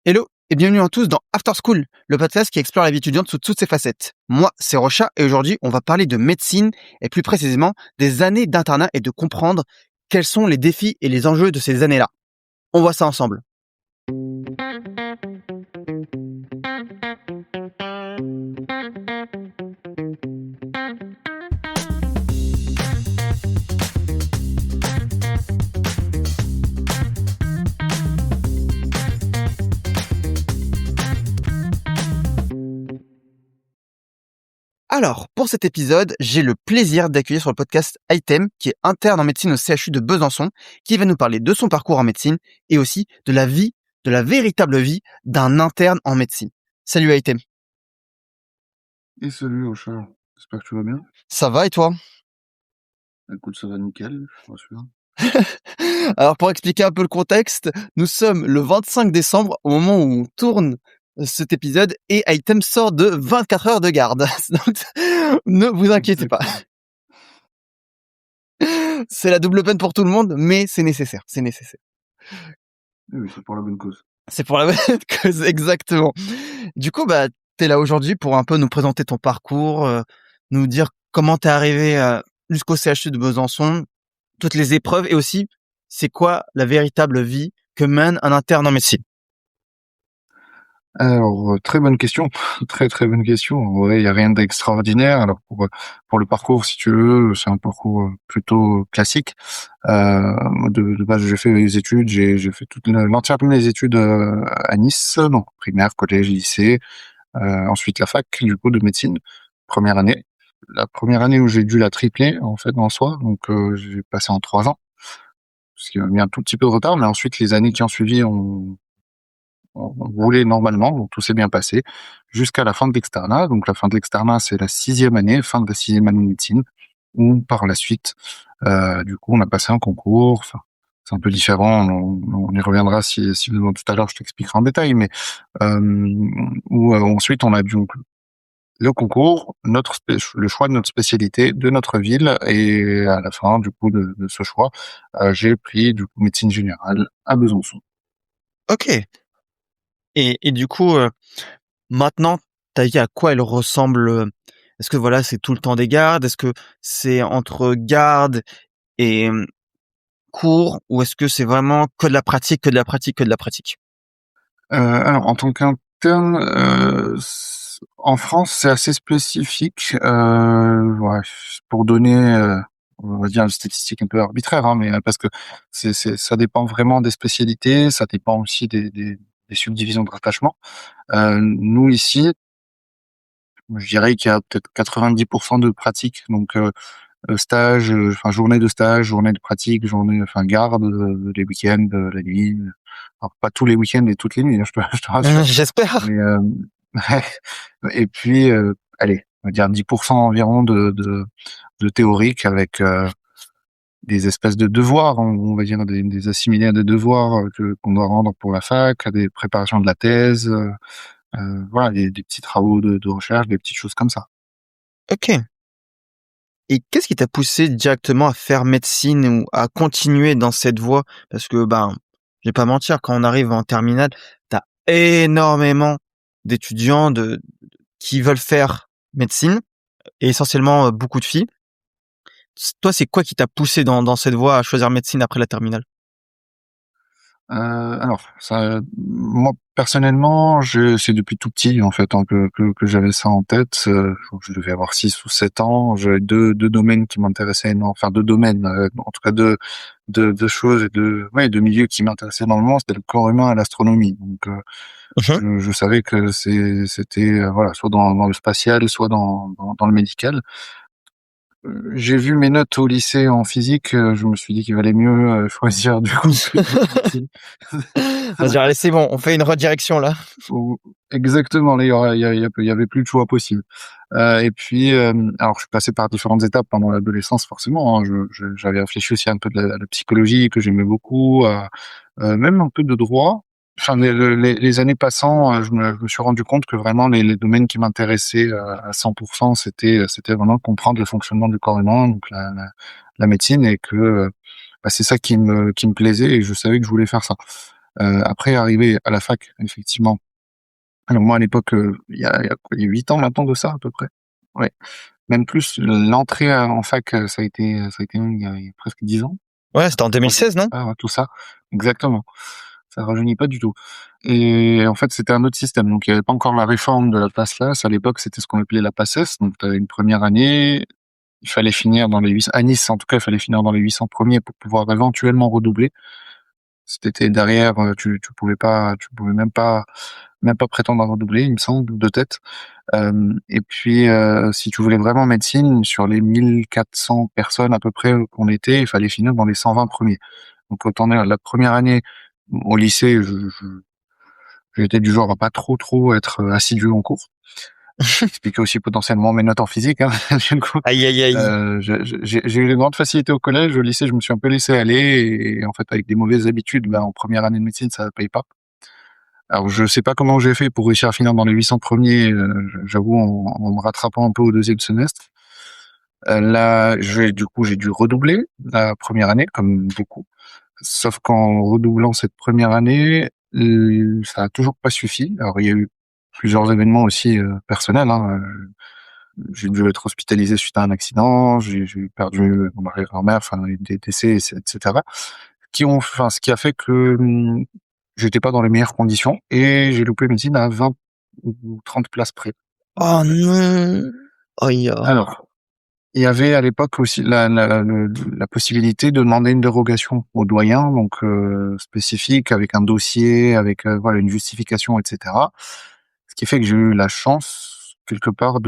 Hello et bienvenue à tous dans After School, le podcast qui explore la vie étudiante sous toutes ses facettes. Moi, c'est Rocha et aujourd'hui, on va parler de médecine et plus précisément des années d'internat et de comprendre quels sont les défis et les enjeux de ces années-là. On voit ça ensemble. Alors, pour cet épisode, j'ai le plaisir d'accueillir sur le podcast Item, qui est interne en médecine au CHU de Besançon, qui va nous parler de son parcours en médecine et aussi de la vie, de la véritable vie d'un interne en médecine. Salut Item. Et salut Rocha, j'espère que tu vas bien. Ça va et toi? Écoute, ça va nickel, je rassure. Alors, pour expliquer un peu le contexte, nous sommes le 25 décembre, au moment où on tourne cet épisode, et Item sort de 24 heures de garde. Donc, ne vous inquiétez pas. C'est la double peine pour tout le monde, mais c'est nécessaire, c'est nécessaire. Oui, c'est pour la bonne cause. C'est pour la bonne cause, exactement. Du coup, t'es là aujourd'hui pour un peu nous présenter ton parcours, nous dire comment t'es arrivé jusqu'au CHU de Besançon, toutes les épreuves, et aussi, c'est quoi la véritable vie que mène un interne en médecine. Alors, très bonne question, très très bonne question. En vrai, il y a rien d'extraordinaire. Alors pour le parcours, si tu veux, c'est un parcours plutôt classique. Moi, de base, j'ai fait les études, j'ai fait l'entièreté de mes études à Nice, donc primaire, collège, lycée. Ensuite la fac, du coup, de médecine, première année. La première année où j'ai dû la tripler en fait en soi, donc j'ai passé en 3 ans. Ce qui m'a mis un tout petit peu de retard, mais ensuite les années qui ont suivi ont roulé normalement, donc tout s'est bien passé, jusqu'à la fin de l'externat. Donc la fin de l'externat, c'est la 6e année, fin de la 6e année de médecine, où par la suite, du coup, on a passé un concours. Enfin, c'est un peu différent, on y reviendra si besoin tout à l'heure, je t'expliquerai en détail, mais où ensuite on a dû le concours, le choix de notre spécialité, de notre ville, et à la fin du coup de ce choix, j'ai pris du coup médecine générale à Besançon. Ok. Et du coup, maintenant, ta vie, à quoi elle ressemble? Est-ce que voilà, c'est tout le temps des gardes? Est-ce que c'est entre garde et cours? Ou est-ce que c'est vraiment que de la pratique, que de la pratique, que de la pratique? Alors en tant qu'interne, en France, c'est assez spécifique. Ouais, pour donner, on va dire une statistique un peu arbitraire, hein, mais parce que ça dépend vraiment des spécialités, ça dépend aussi des subdivisions de rattachement. Nous ici, je dirais qu'il y a peut-être 90% de pratique, donc stage, enfin journée de stage, journée de pratique, enfin garde, les week-ends, la nuit. Alors pas tous les week-ends et toutes les nuits, hein, je te rassure. J'espère. Mais et puis allez, on va dire 10% environ de théorique avec des espèces de devoirs, on va dire des assimilés à des devoirs qu'on doit rendre pour la fac, à des préparations de la thèse, voilà, des petits travaux de recherche, des petites choses comme ça. Ok. Et qu'est-ce qui t'a poussé directement à faire médecine ou à continuer dans cette voie? Parce que, je vais pas mentir, quand on arrive en terminale, t'as énormément d'étudiants qui veulent faire médecine, et essentiellement beaucoup de filles. Toi, c'est quoi qui t'a poussé dans cette voie à choisir médecine après la terminale? Alors ça, moi personnellement, c'est depuis tout petit en fait, hein, que j'avais ça en tête. Je devais avoir 6 ou 7 ans. J'avais deux domaines qui m'intéressaient énormément. Enfin deux domaines, en tout cas deux choses et deux milieux qui m'intéressaient énormément. C'était le corps humain et l'astronomie. Donc je savais que c'était voilà, soit dans le spatial, soit dans le médical. J'ai vu mes notes au lycée en physique, je me suis dit qu'il valait mieux choisir du coup médecine. On va dire, allez, c'est bon, on fait une redirection là. Ou exactement, là, il y avait plus de choix possible. Et puis, alors je suis passé par différentes étapes pendant l'adolescence forcément, hein. J'avais réfléchi aussi un peu de la psychologie que j'aimais beaucoup, même un peu de droit. Enfin, les années passant, je me suis rendu compte que vraiment les domaines qui m'intéressaient à 100%, c'était vraiment comprendre le fonctionnement du corps humain, donc la médecine, et que c'est ça qui me plaisait, et je savais que je voulais faire ça. Après, arrivé à la fac, effectivement. Alors moi, à l'époque, il y a 8 ans maintenant de ça, à peu près. Ouais, même plus. L'entrée en fac, ça a été il y a presque 10 ans. Ouais, Ça c'était en rajeunit 2016, non? pas, ouais, tout ça. Exactement. Ça rajeunit pas du tout. Et en fait, c'était un autre système. Donc, il y avait pas encore la réforme de la PASLAS. À l'époque, c'était ce qu'on appelait la PACES. Donc, tu avais une première année. Il fallait finir dans les 800, à Nice, en tout cas, il fallait finir dans les 800 premiers pour pouvoir éventuellement redoubler. Si t'étais derrière, tu pouvais même pas prétendre à redoubler, il me semble, de tête. Et puis, si tu voulais vraiment médecine, sur les 1400 personnes à peu près qu'on était, il fallait finir dans les 120 premiers. Donc autant dire, la première année au lycée, j'étais du genre à pas trop être assidu en cours. Ce qui expliquait aussi potentiellement mes notes en physique, hein, du coup. Aïe, aïe, aïe. J'ai eu une grande facilité au collège. Au lycée, je me suis un peu laissé aller et en fait, avec des mauvaises habitudes, ben, en première année de médecine, ça paye pas. Alors, je sais pas comment j'ai fait pour réussir à finir dans les 800 premiers, j'avoue, en me rattrapant un peu au deuxième semestre. Là, j'ai dû redoubler la première année, comme beaucoup. Sauf qu'en redoublant cette première année, ça a toujours pas suffi. Alors, il y a eu plusieurs événements aussi personnels, hein. J'ai dû être hospitalisé suite à un accident, j'ai perdu mon arrière-grand-mère, enfin, des décès, etc. Ce qui a fait que j'étais pas dans les meilleures conditions et j'ai loupé médecine à 20 ou 30 places près. Oh non! Aïe, ah. Alors, il y avait à l'époque aussi la possibilité de demander une dérogation au doyen, donc spécifique, avec un dossier, avec voilà une justification, etc. Ce qui fait que j'ai eu la chance, quelque part,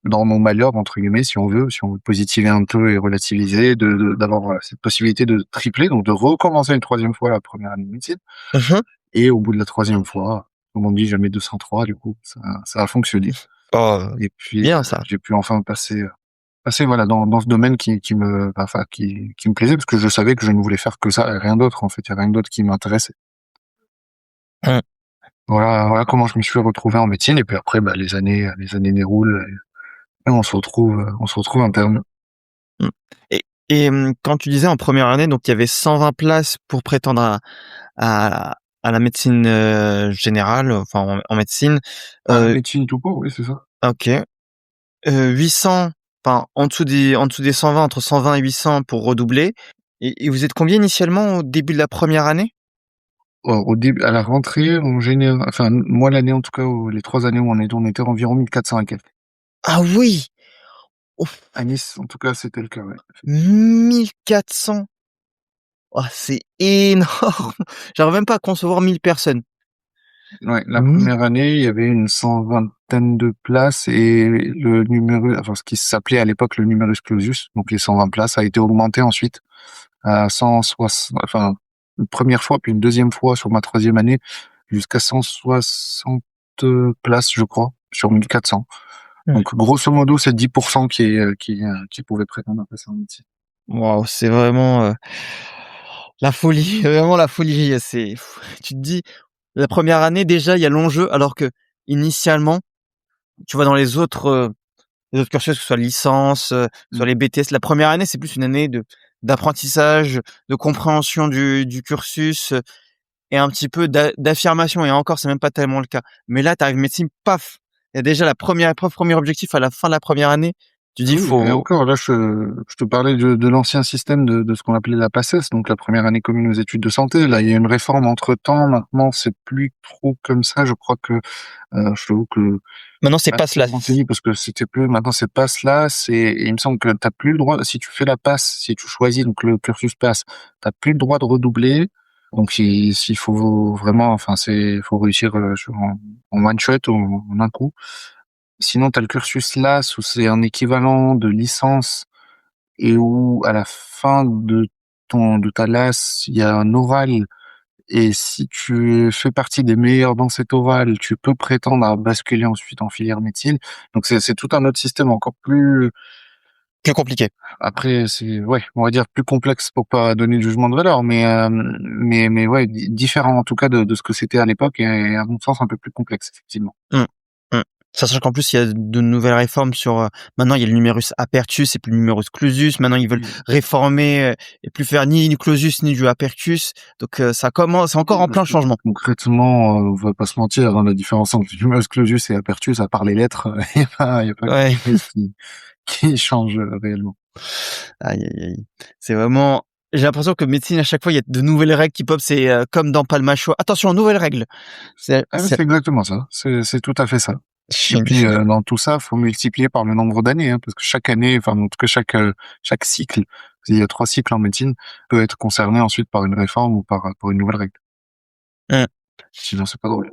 dans mon malheur, entre guillemets, si on veut positiver un peu et relativiser, d'avoir voilà, cette possibilité de tripler, donc de recommencer une troisième fois la première année de médecine. Mhm. Et au bout de la troisième fois, comme on dit, jamais 203, du coup, ça a fonctionné. Oh, Et puis, bien ça. j'ai pu enfin passer voilà dans ce domaine qui me plaisait parce que je savais que je ne voulais faire que ça et rien d'autre en fait, il y a rien d'autre qui m'intéressait. Hum, Voilà comment je me suis retrouvé en médecine et puis après bah les années déroulent et on se retrouve interne. hum. Et quand tu disais en première année, donc il y avait 120 places pour prétendre à la médecine générale, enfin en médecine. Ah, Euh, médecine tout court, oui, c'est ça. ok. 800, enfin en dessous des 120, entre 120 et 800 pour redoubler. Et vous êtes combien initialement au début de la première année? Au début, à la rentrée, en général, enfin moi l'année en tout cas, les 3 années où on était environ 1400 et quelques. Ah oui! Ouf, À Nice, en tout cas, c'était le cas, ouais. 1400. Ah, c'est énorme. J'arrive même pas à concevoir 1000 personnes. Ouais, la Oui. première année, il y avait une 120aine de places et le numerus, enfin, ce qui s'appelait à l'époque le numerus clausus, donc les 120 places, a été augmenté ensuite à 160, enfin, une première fois, puis une deuxième fois sur ma troisième année, jusqu'à 160 places, je crois, sur 1400. Ouais. Donc, grosso modo, c'est 10% qui pouvaient prétendre à passer en médecine. Waouh, c'est vraiment la folie, vraiment la folie. Tu te dis, la première année déjà, il y a l'enjeu, alors que initialement, tu vois dans les autres cursus, que ce soit licence, que ce Mm. soit les BTS, la première année, c'est plus une année d'apprentissage, de compréhension du cursus, et un petit peu d'affirmation. Et encore, c'est même pas tellement le cas. Mais là, t'arrives médecine, paf, il y a déjà la première épreuve, premier objectif à la fin de la première année. Tu Ah dis, oui, et faut. encore, là, je te parlais de l'ancien système de ce qu'on appelait la PACES, donc la première année commune aux études de santé. Là, il y a une réforme entre-temps. Maintenant, c'est plus trop comme ça. Je crois que, je t'avoue que, Maintenant, c'est pas pas trop cela. renseigné parce que c'était plus, maintenant, c'est PASS là. Et il me semble que t'as plus le droit, si tu fais la PASS, si tu choisis, donc le cursus PASS, t'as plus le droit de redoubler. Donc, s'il faut vraiment, enfin, faut réussir en one shot, en un coup. Sinon, t'as le cursus LAS où c'est un équivalent de licence et où à la fin de ta LAS, il y a un oral et si tu fais partie des meilleurs dans cet oral, tu peux prétendre à basculer ensuite en filière médecine. Donc c'est tout un autre système encore plus, Plus compliqué. après c'est ouais, on va dire plus complexe pour pas donner de jugement de valeur, mais ouais, différent en tout cas de ce que c'était à l'époque et à mon sens un peu plus complexe effectivement. Mmh. Mmh. Sachant qu'en plus, il y a de nouvelles réformes sur, maintenant il y a le numerus apertus et plus le numerus clausus. Maintenant, ils veulent Oui. réformer, et plus faire ni du clausus ni du apertus. Donc, c'est encore Oui, en parce plein que changement. concrètement, on va pas se mentir, hein, la différence entre numerus clausus et apertus, à part les lettres, il y a pas Ouais. grand-chose qui change réellement. Aïe, aïe, aïe. C'est vraiment, j'ai l'impression que médecine, à chaque fois, il y a de nouvelles règles qui pop. C'est, comme dans Palmacho. Attention, nouvelles règles. Ah, mais C'est c'est exactement ça. C'est tout à fait ça. Et puis dans tout ça, faut multiplier par le nombre d'années, hein, parce que chaque année, enfin en tout cas chaque cycle, il y a 3 cycles en médecine, peut être concerné ensuite par une réforme ou par une nouvelle règle. Mmh. Sinon, c'est pas drôle.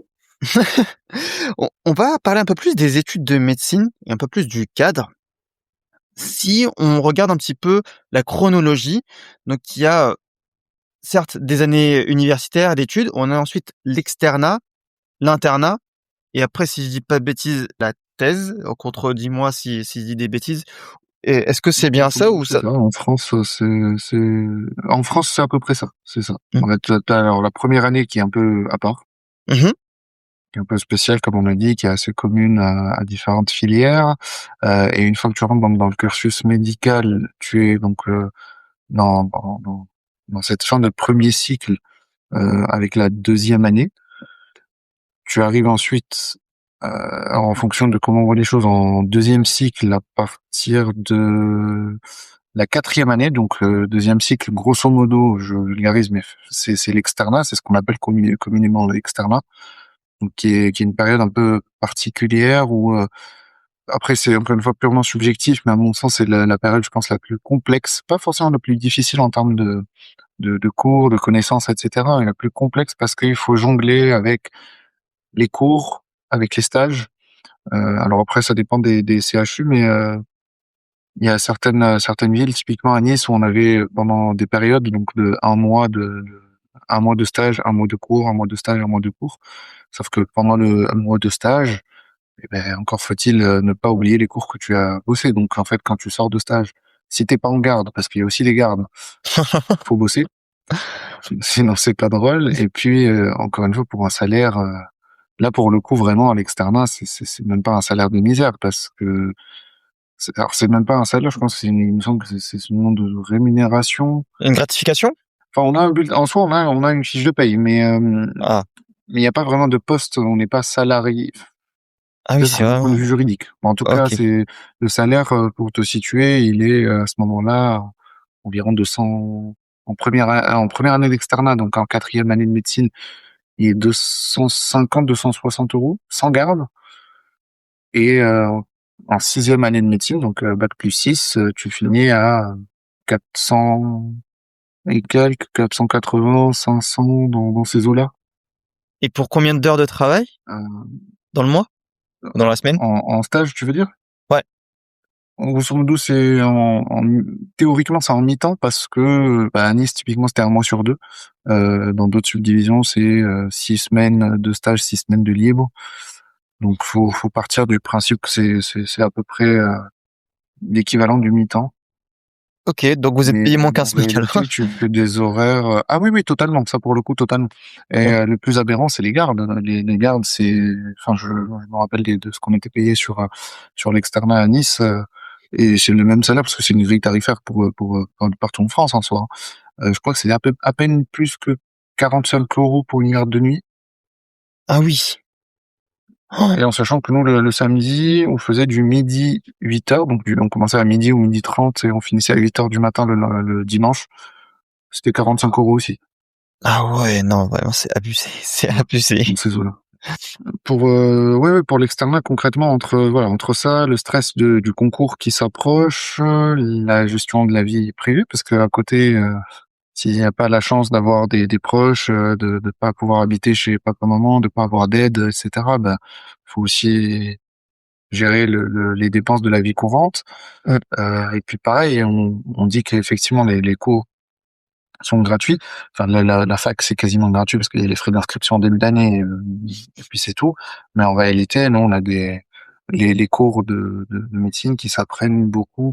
On va parler un peu plus des études de médecine et un peu plus du cadre. Si on regarde un petit peu la chronologie, donc il y a, certes des années universitaires d'études, on a ensuite l'externat, l'internat et après, si je dis pas de bêtises, la thèse. Contredis-moi si je dis des bêtises. Et est-ce que c'est bien ça ou C'est ça? ça. En France, en France, c'est à peu près ça. C'est ça. Mmh. En fait, t'as alors la première année qui est un peu à part, Mmh. qui est un peu spéciale, comme on l'a dit, qui est assez commune à différentes filières. Et une fois que tu rentres dans le cursus médical, tu es donc dans, dans, dans, dans cette fin de premier cycle avec la deuxième année. Tu arrives ensuite, en fonction de comment on voit les choses, en deuxième cycle à partir de la quatrième année. Donc deuxième cycle, grosso modo, je vulgarise, mais c'est l'externat, c'est ce qu'on appelle communément l'externat. Donc qui est une période un peu particulière où après c'est encore une fois purement subjectif, mais à mon sens c'est la période, je pense, la plus complexe, pas forcément la plus difficile en termes de cours, de connaissances, etc., mais la plus complexe parce qu'il faut jongler avec les cours, avec les stages. Alors après, ça dépend des CHU, mais il y a certaines villes, typiquement à Nice, où on avait pendant des périodes donc de un mois de stage, un mois de cours, un mois de stage, un mois de cours. Sauf que pendant le mois de stage, eh ben, encore faut-il ne pas oublier les cours que tu as bossé. Donc en fait, quand tu sors de stage, si t'es pas en garde, parce qu'il y a aussi des gardes, faut bosser, sinon c'est pas drôle. Et puis encore une fois, pour un salaire, là pour le coup vraiment à l'externat, c'est même pas un salaire de misère parce que alors c'est même pas un salaire, je pense que il me semble que c'est une nom de rémunération. Une gratification? Enfin, on a un bulletin, en soi, on a une fiche de paye, Ah. mais il y a pas vraiment de poste, on n'est pas salarié, Ah oui, c'est peut-être d'un point de vraiment, vue juridique. En tout cas, OK. c'est le salaire, pour te situer, il est, à ce moment-là, environ 200 en première année d'externat, donc en quatrième année de médecine, il est 250-260 € sans garde. Et en sixième année de médecine, donc bac plus 6, tu finis à 400 et quelques, 480, 500 dans ces eaux-là. Et pour combien d'heures de travail? Euh, Dans le mois? Ou dans la semaine? en stage, tu veux dire? Ouais. Grosso modo, c'est théoriquement c'est en mi-temps parce que bah, à Nice typiquement c'était un mois sur deux. Dans d'autres subdivisions c'est 6 semaines de stage, 6 semaines de libre. Donc faut partir du principe que c'est à peu près l'équivalent du mi-temps. OK, donc vous êtes Mais payé moins qu'un en SMIC alors? réalité, tu fais des horaires. Ah oui, oui, totalement. Ça, pour le coup, totalement. Et OK. le plus aberrant, c'est les gardes. Les gardes, c'est. Enfin, je me rappelle de ce qu'on était payé sur l'externat à Nice. Et c'est le même salaire parce que c'est une grille tarifaire pour partout en France en soi, hein. Je crois que c'est à peine plus que 45 € pour une garde de nuit. Ah oui. Oh! Et en sachant que nous, le samedi, on faisait du midi 8 heures, donc on commençait à midi ou midi 30 et on finissait à 8 heures du matin le dimanche. C'était 45 € aussi. Ah ouais, non, vraiment, c'est abusé, c'est Voilà, abusé. dans ces eaux-là. Pour ouais, pour l'externat concrètement entre ça, le stress du concours qui s'approche, la gestion de la vie privée parce qu'à côté, s'il n'y a pas la chance d'avoir des proches, de pas pouvoir habiter chez papa-maman, de pas avoir d'aide, et cetera, bah, faut aussi gérer les dépenses de la vie courante. Mmh. Et puis pareil, on dit qu'effectivement les cours sont gratuits. Enfin, la fac, c'est quasiment gratuit parce qu'il y a les frais d'inscription en début d'année, et puis c'est tout. Mais en réalité, nous, on a les cours de médecine qui s'apprennent beaucoup,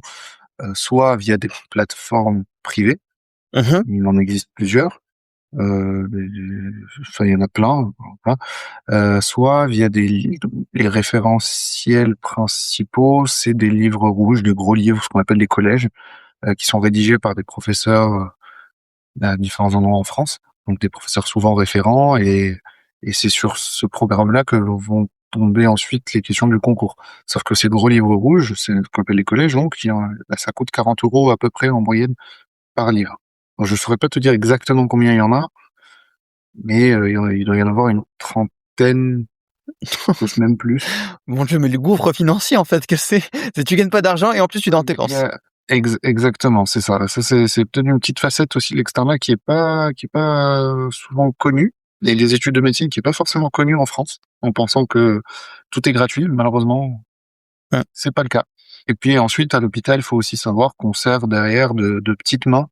soit via des plateformes privées, Mmh mh. il en existe plusieurs, Enfin, il y en a plein, plein. Soit via les référentiels principaux, c'est des livres rouges, des gros livres, ce qu'on appelle des collèges, qui sont rédigés par des professeurs à différents endroits en France, donc des professeurs souvent référents, et c'est sur ce programme-là que vont tomber ensuite les questions du concours. Sauf que ces gros livres rouges, c'est ce qu'on appelle les collèges, donc ça coûte 40 € à peu près en moyenne par livre. Donc, je saurais pas te dire exactement combien il y en a, mais il doit y en avoir une trentaine, peut-être même plus. Mon Dieu, mais le gouffre financier, en fait, que c'est? C'est tu gagnes pas d'argent et en plus tu en Il y dépenses. a exactement, c'est ça. Ça c'est peut-être une petite facette aussi de l'externat qui est pas souvent connue. Et les études de médecine qui est pas forcément connue en France, en pensant que tout est gratuit. Malheureusement, Ouais. c'est pas le cas. Et puis ensuite, à l'hôpital, il faut aussi savoir qu'on sert derrière de petites mains.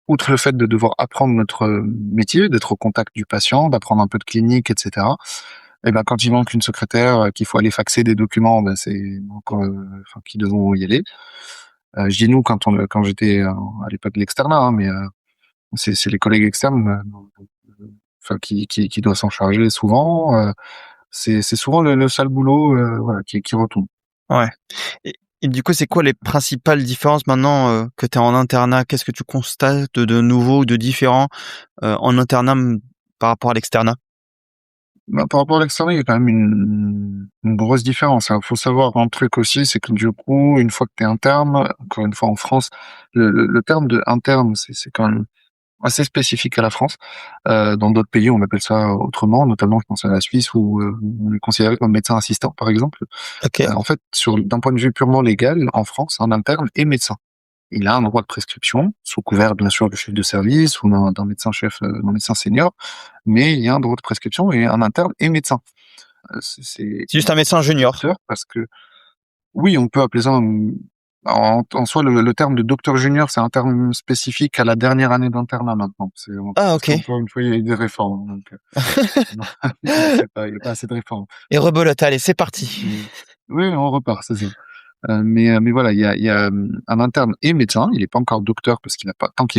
Outre le fait de devoir apprendre notre métier, d'être au contact du patient, d'apprendre un peu de clinique, etc. Et ben quand il manque une secrétaire, qu'il faut aller faxer des documents, ben c'est donc, enfin, qui devront y aller. Je dis nous quand j'étais à l'époque de l'externat, hein, mais c'est les collègues externes, enfin qui doivent s'en charger souvent. C'est souvent le sale boulot, voilà, qui retombe. Ouais. Et du coup, c'est quoi les principales différences maintenant que tu es en internat? Qu'est-ce que tu constates de nouveau, de différent en internat par rapport à l'externat? Bah, par rapport à l'externat, il y a quand même une grosse différence. Il faut savoir un truc aussi, c'est que du coup, une fois que tu es interne, encore une fois en France, le terme de interne, c'est quand même assez spécifique à la France. Dans d'autres pays, on appelle ça autrement, notamment je pense à la Suisse où on est considéré comme médecin assistant, par exemple. Ok. En fait, d'un point de vue purement légal, en France, un interne est médecin. Il a un droit de prescription, sous couvert bien sûr du chef de service ou d'un médecin chef, d'un médecin senior, mais il y a un droit de prescription et un interne est médecin. C'est C'est juste un médecin junior. docteur parce que oui, on peut appeler ça en soi le terme de docteur junior, c'est un terme spécifique à la dernière année d'internat maintenant. Ah, Parce ok. qu'encore une fois, il y a eu des réformes, donc non, il y a pas assez de réformes. Et rebelote, allez, c'est parti. Mais oui, on repart, c'est ça. Mais voilà, un interne est médecin, il est pas encore docteur parce qu'il a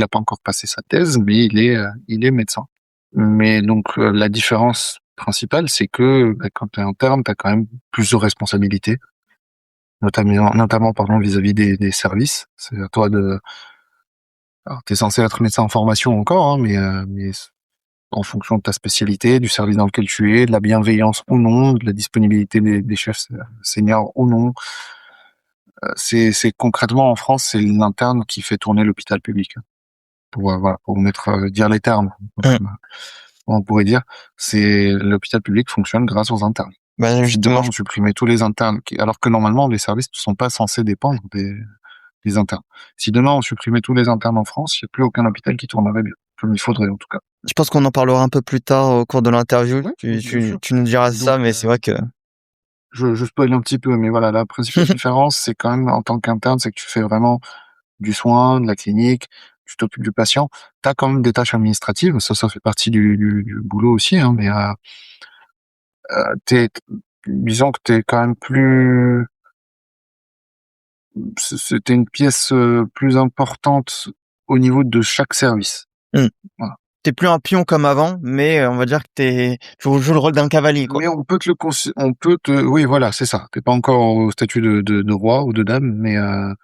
pas encore passé sa thèse, mais il est médecin. Mais donc la différence principale, c'est que quand tu es interne, tu as quand même plus de responsabilités, notamment pardon vis-à-vis des services. C'est à toi de alors tu es censé être médecin en formation encore, hein, mais en fonction de ta spécialité, du service dans lequel tu es, de la bienveillance ou non, de la disponibilité des chefs seniors ou non. C'est concrètement en France, c'est l'interne qui fait tourner l'hôpital public. Voilà, pour dire les termes, Hum. on pourrait dire, c'est l'hôpital public fonctionne grâce aux internes. Bah, Si demain justement, on supprimait tous les internes, alors que normalement les services ne sont pas censés dépendre des internes. Si demain on supprimait tous les internes en France, il n'y a plus aucun hôpital qui tournerait bien, comme il faudrait en tout cas. je pense qu'on en parlera un peu plus tard au cours de l'interview. Oui, Tu, bien tu, sûr. tu nous diras ça, Donc, mais c'est vrai que... je spoil un petit peu, mais voilà, la principale différence, c'est quand même en tant qu'interne, c'est que tu fais vraiment du soin, de la clinique, tu t'occupes du patient. Tu as quand même des tâches administratives, ça fait partie du boulot aussi, hein, mais t'es, disons que t'es quand même plus, c'était une pièce plus importante au niveau de chaque service. Hum. Voilà. T'es plus un pion comme avant, mais on va dire que tu joues le rôle d'un cavalier, quoi. Mais oui, voilà, c'est ça. T'es pas encore au statut de roi ou de dame,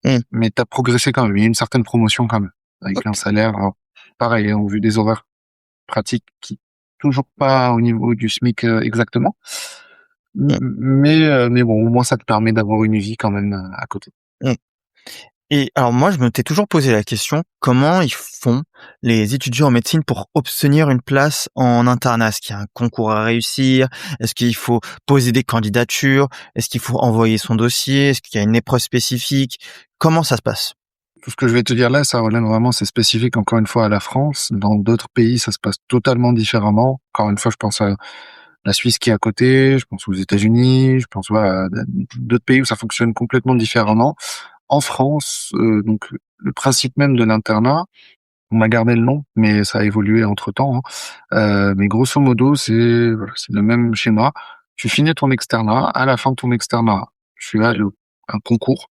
Hum. mais t'as progressé quand même. Il y a une certaine promotion quand même, avec un Ok. salaire, alors, pareil, hein, au vu des horaires pratiques qui toujours pas au niveau du SMIC exactement. Hum. Mais bon, au moins ça te permet d'avoir une vie quand même à côté. Hum. Et alors moi, je me t'ai toujours posé la question, comment ils font les étudiants en médecine pour obtenir une place en internat? Est-ce qu'il y a un concours à réussir? Est-ce qu'il faut poser des candidatures? Est-ce qu'il faut envoyer son dossier? Est-ce qu'il y a une épreuve spécifique? Comment ça se passe? Tout ce que je vais te dire là, ça relève vraiment, c'est spécifique encore une fois à la France. Dans d'autres pays, ça se passe totalement différemment. Encore une fois, je pense à la Suisse qui est à côté, je pense aux États-Unis, je pense à d'autres pays où ça fonctionne complètement différemment. En France, donc le principe même de l'internat, on a gardé le nom, mais ça a évolué entre-temps, hein. Mais grosso modo, c'est le même schéma. Tu finis ton externat, à la fin de ton externat, tu as un concours,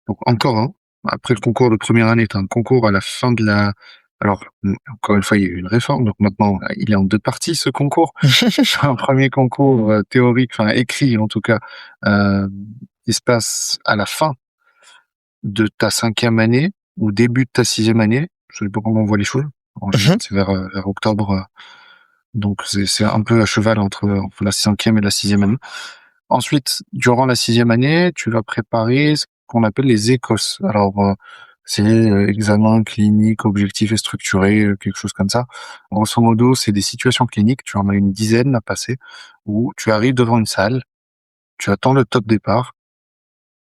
donc encore un. Après le concours de première année, tu as un concours à la fin Alors, encore une fois, il y a eu une réforme, donc maintenant, il est en 2 parties ce concours. Un premier concours, théorique, enfin écrit en tout cas, heu, qui se passe à la fin de ta 5e année ou début de ta 6e année. Ça dépend comment on voit les choses. En général, Mmh. c'est vers octobre, donc c'est un peu à cheval entre la 5e et la 6e année. Ensuite, durant la 6e année, tu vas préparer ce qu'on appelle les ECOS. Alors, c'est examen clinique, objectif et structuré, quelque chose comme ça. Grosso modo, c'est des situations cliniques, tu en as une dizaine à passer, où tu arrives devant une salle, tu attends le top départ.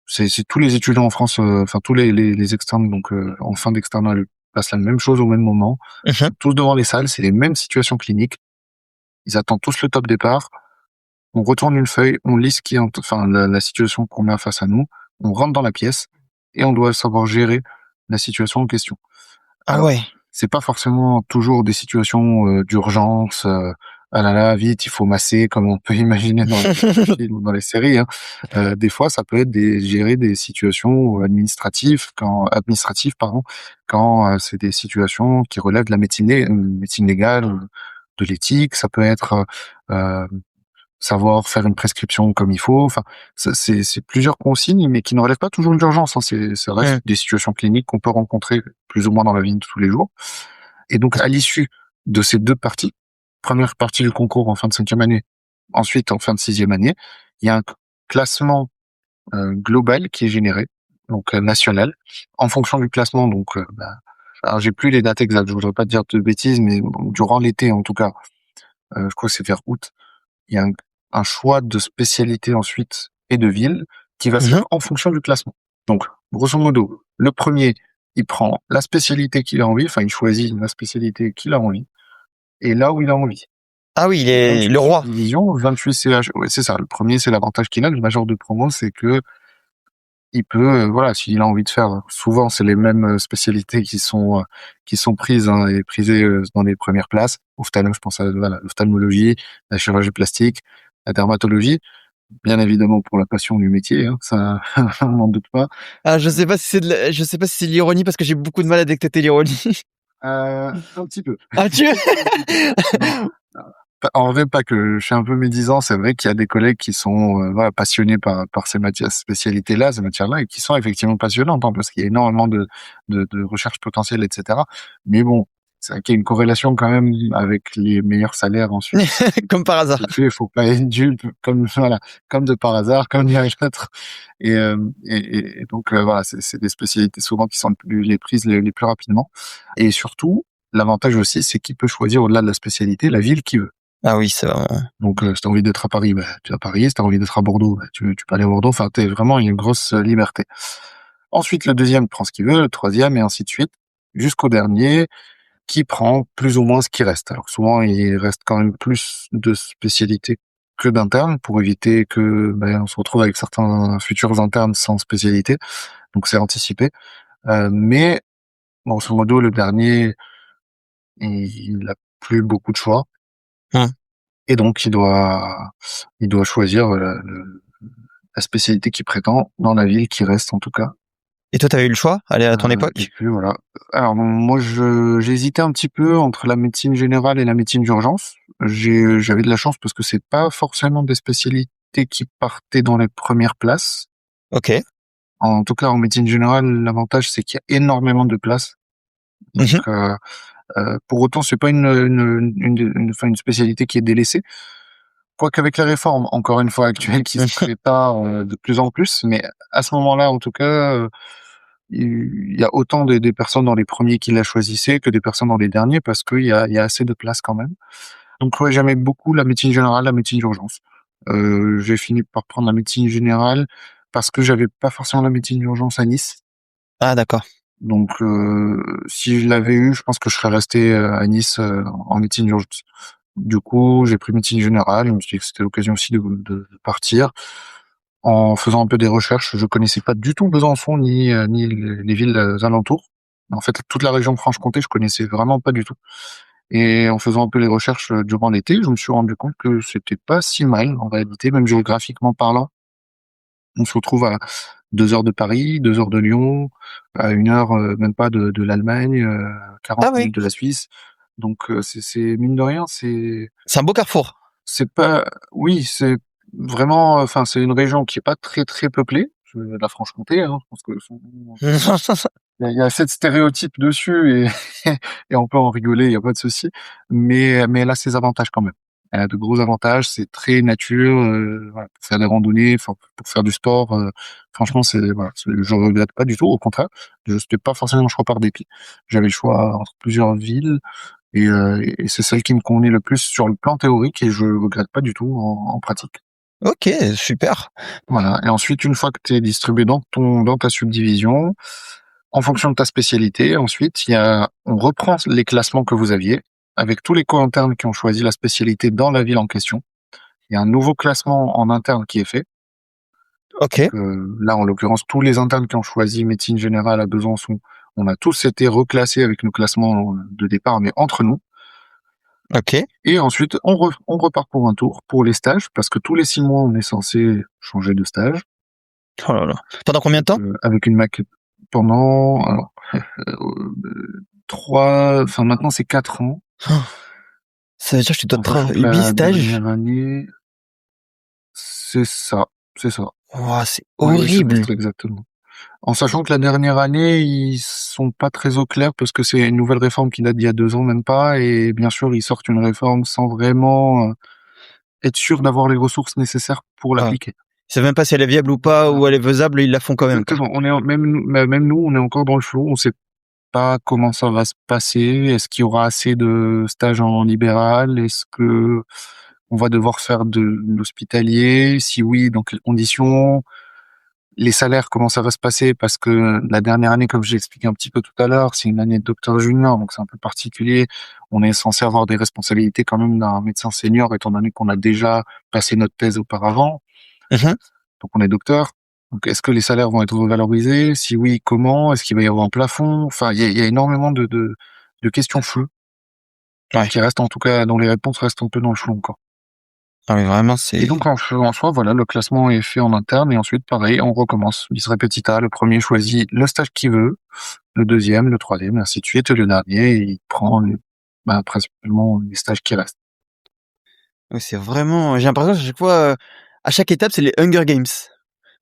C'est tous les étudiants en France, enfin tous les externes, donc en fin d'externat, passent la même chose au même moment. Ils Mmh. sont tous devant les salles, c'est les mêmes situations cliniques. Ils attendent tous le top départ. On retourne une feuille, on lit ce qui est enfin la situation qu'on a face à nous, on rentre dans la pièce et on doit savoir gérer la situation en question. Ah Alors, ouais. c'est pas forcément toujours des situations, d'urgence, «Ah là là, vite, il faut masser», comme on peut imaginer dans les films ou dans les séries, hein. Des fois, ça peut être gérer des situations administratives, pardon, quand, c'est des situations qui relèvent de la médecine légale ou de l'éthique. Ça peut être, savoir faire une prescription comme il faut. Enfin, c'est plusieurs consignes, mais qui ne relèvent pas toujours de l'urgence, hein. Ça reste Mmh. des situations cliniques qu'on peut rencontrer plus ou moins dans la vie de tous les jours. Et donc, à l'issue de ces 2 parties, première partie du concours en fin de 5e année, ensuite en fin de 6e année, il y a un classement, global qui est généré, donc national. En fonction du classement, donc alors j'ai plus les dates exactes, je voudrais pas te dire de bêtises, mais bon, durant l'été en tout cas, je crois que c'est vers août, il y a un choix de spécialité ensuite et de ville qui va se Mmh. faire en fonction du classement. Donc, grosso modo, le premier, il prend la spécialité qu'il a envie, enfin, il choisit la spécialité qu'il a envie et là où il a envie. Ah oui, il est 28 le roi. subdivisions, 28 CH. Ouais, c'est ça. Le premier, c'est l'avantage qu'il a, le major de promo, c'est que il peut, voilà, s'il a envie de faire, souvent, c'est les mêmes spécialités qui sont prises, hein, et prisées dans les premières places. Ophtalmo, je pense à voilà, l'ophtalmologie, la chirurgie plastique, la dermatologie. Bien évidemment pour la passion du métier, hein, ça on n'en doute pas. Ah, je sais pas si c'est de l'ironie parce que j'ai beaucoup de mal à détecter l'ironie. Un petit peu, Ah tu un petit peu. Non, en vrai, pas que je suis un peu médisant, c'est vrai qu'il y a des collègues qui sont, voilà, passionnés par ces matières spécialités-là, ces matières-là et qui sont effectivement passionnantes, hein, parce qu'il y a énormément de recherches potentielles et cetera. Mais bon, c'est vrai qu'il y a une corrélation quand même avec les meilleurs salaires ensuite. comme par hasard. Il faut pas être dupe, comme voilà, comme de par hasard, comme dirait l'autre. Et donc voilà, c'est des spécialités souvent qui sont les prises les plus rapidement. Et surtout, l'avantage aussi, c'est qu'il peut choisir au-delà de la spécialité la ville qu'il veut. Ah oui, c'est vraiment Donc si tu as envie d'être à Paris, bah, tu es à Paris. Si tu as envie d'être à Bordeaux, bah, tu peux aller à Bordeaux. Enfin, tu vraiment une grosse liberté. Ensuite, le deuxième prend ce qu'il veut, le troisième et ainsi de suite, jusqu'au dernier qui prend plus ou moins ce qui reste. Alors souvent, il reste quand même plus de spécialités que d'internes pour éviter que on se retrouve avec certains futurs internes sans spécialité. Donc c'est anticipé. Mais grosso modo, le dernier, il a plus beaucoup de choix mmh. et donc il doit choisir la spécialité qu'il prétend dans la ville qui reste en tout cas. Et toi, tu avais eu le choix à ton Et époque? puis voilà. Alors moi, j'ai hésité un petit peu entre la médecine générale et la médecine d'urgence. J'avais de la chance parce que c'est pas forcément des spécialités qui partaient dans les premières places. OK. En tout cas, en médecine générale, l'avantage c'est qu'il y a énormément de places. Donc, Mmh. pour autant, c'est pas enfin, une spécialité qui est délaissée. Quoique avec les réformes, encore une fois actuelles, qui se préparent de plus en plus, mais à ce moment-là, en tout cas, il y a autant des personnes dans les premiers qui la choisissaient que des personnes dans les derniers parce qu'il y a assez de place quand même. Donc ouais, j'aimais beaucoup la médecine générale, la médecine d'urgence. J'ai fini par prendre la médecine générale parce que j'avais pas forcément la médecine d'urgence à Nice. Ah d'accord. Donc si je l'avais eu, je pense que je serais resté à Nice en médecine d'urgence. Du coup, j'ai pris médecine générale. Je me suis dit que c'était l'occasion aussi de partir. En faisant un peu des recherches, je connaissais pas du tout Besançon ni les villes alentours. En fait, toute la région de Franche-Comté, je connaissais vraiment pas du tout. Et en faisant un peu les recherches durant l'été, je me suis rendu compte que c'était pas si mal en réalité, même géographiquement parlant. On se retrouve à 2 heures de Paris, 2 heures de Lyon, à 1 heure, même pas de l'Allemagne, 40 Ah oui, minutes de la Suisse. Donc, c'est mine de rien, c'est un beau carrefour. c'est pas, oui, c'est vraiment, enfin, c'est une région qui est pas très, très peuplée. La Franche-Comté, hein, je pense que il y a assez de stéréotypes dessus et et on peut en rigoler, il y a pas de souci. Mais elle a ses avantages quand même. Elle a de gros avantages, c'est très nature, voilà, pour faire des randonnées, enfin, pour faire du sport, franchement, voilà, je regrette pas du tout, au contraire. C'était pas forcément un choix par dépit. J'avais le choix entre plusieurs villes et c'est celle qui me convenait le plus sur le plan théorique et je regrette pas du tout en pratique. Ok, super. Voilà. Et ensuite, une fois que tu es distribué dans ta subdivision, en fonction de ta spécialité, ensuite, on reprend les classements que vous aviez avec tous les co-internes qui ont choisi la spécialité dans la ville en question. Il y a un nouveau classement en interne qui est fait. Ok, Donc, là, en l'occurrence, tous les internes qui ont choisi médecine générale à Besançon, on a tous été reclassés avec nos classements de départ, mais entre nous. ok. Et ensuite, on repart pour un tour pour les stages, parce que tous les 6 mois, on est censé changer de stage. Oh là là. Pendant combien de temps? Avec une maquette pendant, alors, enfin maintenant c'est 4 ans. Oh, ça veut dire que tu dois En sachant que 8 la stages? dernière année, c'est ça, c'est ça. Ouah, c'est Oui, oui, c'est horrible. ça exactement. En sachant que la dernière année, ils sont pas très au clair parce que c'est une nouvelle réforme qui date d'il y a 2 ans même pas, et bien sûr ils sortent une réforme sans vraiment être sûr d'avoir les ressources nécessaires pour Ah. l'appliquer. Ils savent même pas si elle est viable ou pas, Voilà. ou elle est faisable, ils la font quand même, quoi. Exactement. Même nous, on est encore dans le flou. On sait pas comment ça va se passer. Est-ce qu'il y aura assez de stages en libéral? Est-ce que on va devoir faire de l'hospitalier? Si oui, dans quelles conditions? Les salaires, comment ça va se passer? Parce que la dernière année, comme j'ai expliqué un petit peu tout à l'heure, c'est une année de docteur junior, donc c'est un peu particulier. On est censé avoir des responsabilités quand même d'un médecin senior, étant donné qu'on a déjà passé notre thèse auparavant. Mhm. Donc on est docteur. Donc est-ce que les salaires vont être revalorisés? Si oui, comment? Est-ce qu'il va y avoir un plafond? Enfin, il y a énormément de questions floues Ouais. qui restent, en tout cas, dont les réponses restent un peu dans le flou encore. Ah oui, vraiment, Et c'est... donc en soi, voilà, le classement est fait en interne et ensuite, pareil, on recommence. Bis repetita, le premier choisit le stage qu'il veut, le deuxième, le troisième, ainsi de suite, et le dernier, il prend principalement les stages qui restent. ouais, c'est vraiment... J'ai l'impression qu'à chaque fois, à chaque étape, c'est les Hunger Games.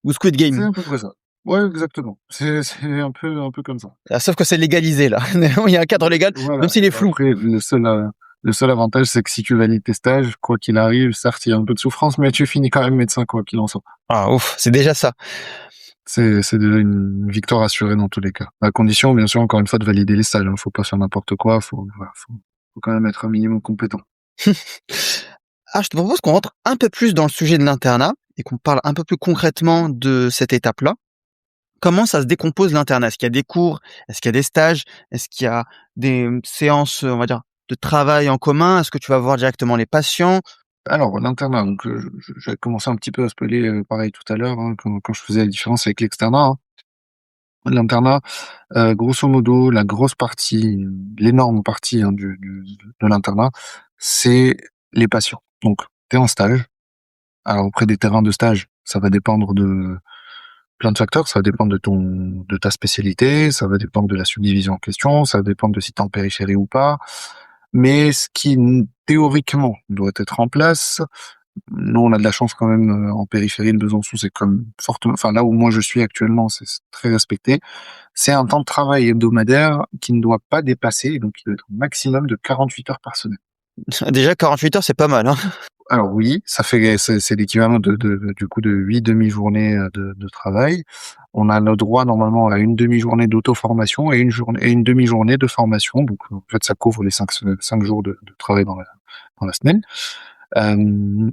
Ou Squid C'est Game. à peu près ça. Ouais, exactement. C'est un peu comme ça. Ah, sauf que c'est légalisé, là. Il y a un cadre légal, même Voilà. s'il est Et flou. après, le seul avantage, c'est que si tu valides tes stages, quoi qu'il arrive, certes, il y a un peu de souffrance, mais tu finis quand même médecin, quoi qu'il en soit. Ah, ouf, c'est déjà ça. C'est déjà une victoire assurée dans tous les cas. À condition, bien sûr, encore une fois, de valider les stages. Hein. Faut pas faire n'importe quoi. Voilà, faut quand même être un minimum compétent. Ah, je te propose qu'on rentre un peu plus dans le sujet de l'internat et qu'on parle un peu plus concrètement de cette étape-là. Comment ça se décompose l'internat? Est-ce qu'il y a des cours? Est-ce qu'il y a des stages? Est-ce qu'il y a des séances, on va dire, de travail en commun? Est-ce que tu vas voir directement les patients? Alors, l'internat, donc, j'avais commencé un petit peu à spoiler, pareil tout à l'heure, hein, quand je faisais la différence avec l'externat. Hein. L'internat, grosso modo, la grosse partie, l'énorme partie hein, de l'internat, c'est les patients. Donc, tu es en stage. Alors, auprès des terrains de stage, ça va dépendre de plein de facteurs. Ça va dépendre de ta spécialité, ça va dépendre de la subdivision en question, ça va dépendre de si tu es en périphérie ou pas. Mais ce qui, théoriquement, doit être en place, nous, on a de la chance quand même en périphérie de Besançon, c'est comme fortement, enfin là où moi je suis actuellement, c'est très respecté. C'est un temps de travail hebdomadaire qui ne doit pas dépasser, donc il doit être au maximum de 48 heures par semaine. Déjà 48 heures, c'est pas mal, hein. Alors oui, c'est l'équivalent du coup de 8 demi-journées de travail. On a le droit normalement à une demi-journée d'auto-formation et une demi-journée de formation. Donc en fait, ça couvre les 5 jours de travail dans la semaine. Euh,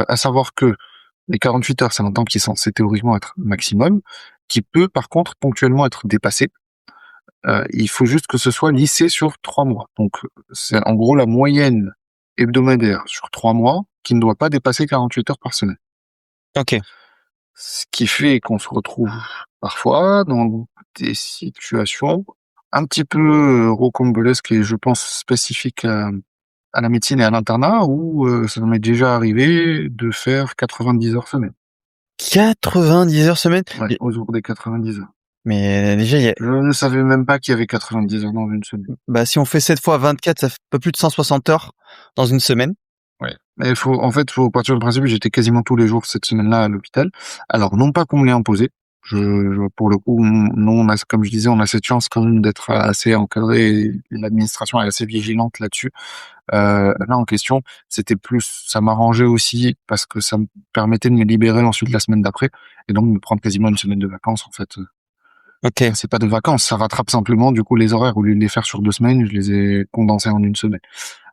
à savoir que les 48 heures, c'est un temps qui est censé théoriquement être maximum, qui peut par contre ponctuellement être dépassé. Il faut juste que ce soit lissé sur 3 mois. Donc c'est en gros la moyenne hebdomadaire sur 3 mois qui ne doit pas dépasser 48 heures par semaine. Ok. Ce qui fait qu'on se retrouve parfois dans des situations un petit peu rocambolesques et je pense spécifiques à la médecine et à l'internat où ça m'est déjà arrivé de faire 90 heures semaine. 90 heures semaine. Ouais, autour des 90 heures. Mais déjà, Je ne savais même pas qu'il y avait 90 heures dans une semaine. bah, si on fait 7 fois 24, ça fait un peu plus de 160 heures dans une semaine. Ouais. Mais faut partir du principe que j'étais quasiment tous les jours cette semaine-là à l'hôpital. Alors, non pas qu'on me l'ait imposé. Pour le coup, nous, comme je disais, on a cette chance quand même d'être assez encadré. Et l'administration est assez vigilante là-dessus. Là, en question, c'était plus, ça m'arrangeait aussi parce que ça me permettait de me libérer ensuite la semaine d'après et donc de me prendre quasiment une semaine de vacances, en fait. Ok. C'est pas de vacances, ça rattrape simplement, du coup, les horaires. Au lieu de les faire sur 2 semaines, je les ai condensés en une semaine.